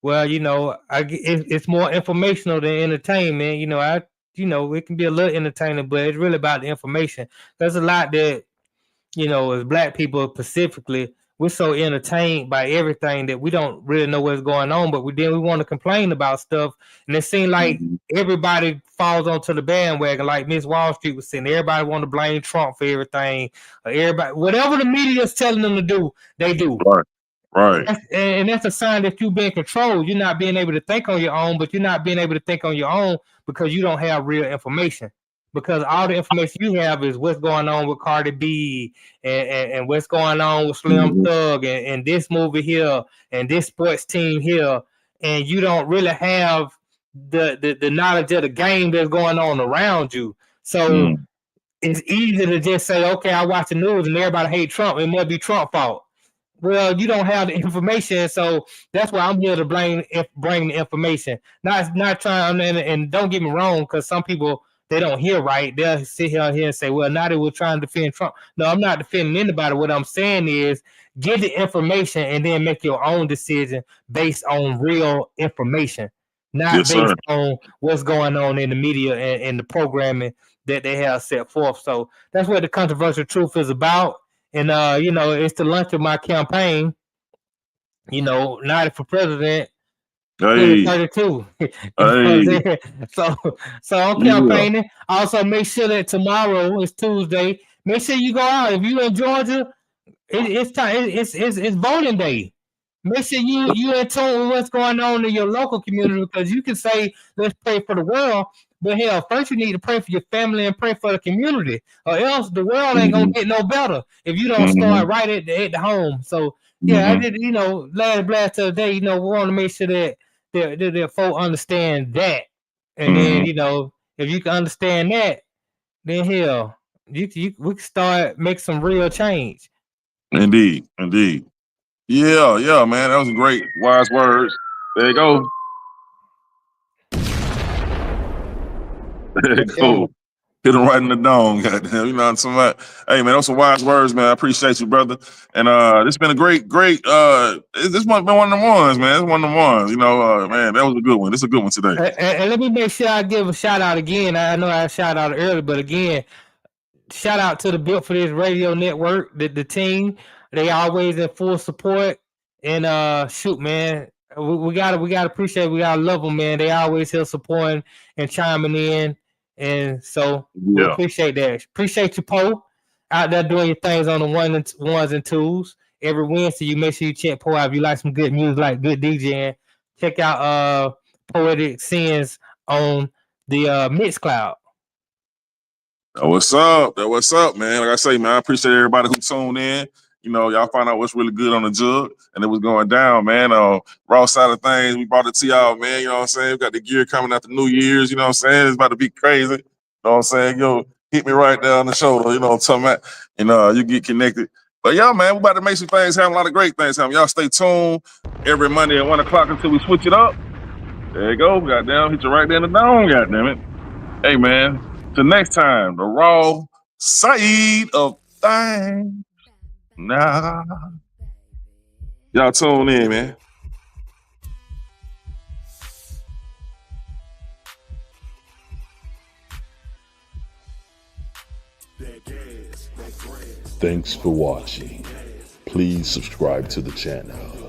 Well, it's more informational than entertainment. It can be a little entertaining, but it's really about the information. There's a lot that as black people specifically, we're so entertained by everything that we don't really know what's going on, but we want to complain about stuff. And it seems like Mm-hmm. everybody falls onto the bandwagon, like Miss Wall Street was saying. Everybody want to blame Trump for everything. Everybody, whatever the media is telling them to do, they do. Right. Right. And that's a sign that you've been controlled. You're not being able to think on your own, but you're not being able to think on your own because you don't have real information. Because all the information you have is what's going on with Cardi B and what's going on with Slim Mm-hmm. Thug and this movie here and this sports team here. And you don't really have the knowledge of the game that's going on around you. So Mm. it's easy to just say, okay, I watch the news and everybody hate Trump. It must be Trump's fault. Well, you don't have the information, so that's why I'm here to bring the information. Not trying and don't get me wrong, because some people they don't hear right. They'll sit here and say, "Well, now they were trying to defend Trump." No, I'm not defending anybody. What I'm saying is, get the information and then make your own decision based on real information, not Yes, sir. based on what's going on in the media and the programming that they have set forth. So that's what the controversial truth is about. And it's the lunch of my campaign. Not for president, Hey, 2032. You know what I'm hey, saying? So I'm yeah. campaigning. Also, make sure that tomorrow is Tuesday. Make sure you go out. If you're in Georgia, it's time. It's voting day. Make sure you in tune with what's going on in your local community because you can say let's pray for the world, but hell, first you need to pray for your family and pray for the community, or else the world ain't gonna Mm-hmm. get no better if you don't Mm-hmm. start right at the home. So yeah, I Mm-hmm. did. Last blast of the day. We want to make sure that folk understand that, and then Mm-hmm. if you can understand that, then hell, we can start make some real change. Indeed. Indeed. Yeah, man. That was a great wise words. There you go. There For you sure. go. Hit him right in the dome, goddamn. You know what I'm saying? Hey, man, those some wise words, man. I appreciate you, brother. And this been a great, this one been one of them ones, man. It's one of them ones. Man, that was a good one. This is a good one today. And let me make sure I give a shout out again. I know I shout out earlier, but again, shout out to the Built for This Radio Network, the team. They always in full support. And shoot, man, we gotta appreciate, we gotta love them, man. They always here supporting and chiming in, and so we Yeah. appreciate that. Appreciate you, Poe, out there doing your things on the ones and twos. Every Wednesday, you make sure you check Poe out. If you like some good music, like good DJing, check out Poetic Sins on the Mixcloud. What's up? What's up, man? Like I say, man, I appreciate everybody who tuned in. Y'all find out what's really good on the jug, and it was going down, man. Raw side of things, we brought it to y'all, man. You know what I'm saying? We got the gear coming after New Year's. You know what I'm saying? It's about to be crazy. You know what I'm saying? Yo, hit me right there on the shoulder. You know what I'm talking about? You get connected. But yeah, man, we about to make some things happen. A lot of great things happen. Y'all stay tuned every Monday at 1:00 until we switch it up. There you go. Goddamn, hit you right there in the dome. Goddamn it. Hey, man. Till next time, the raw side of things. Nah. Y'all tune in, man. Thanks for watching. Please subscribe to the channel.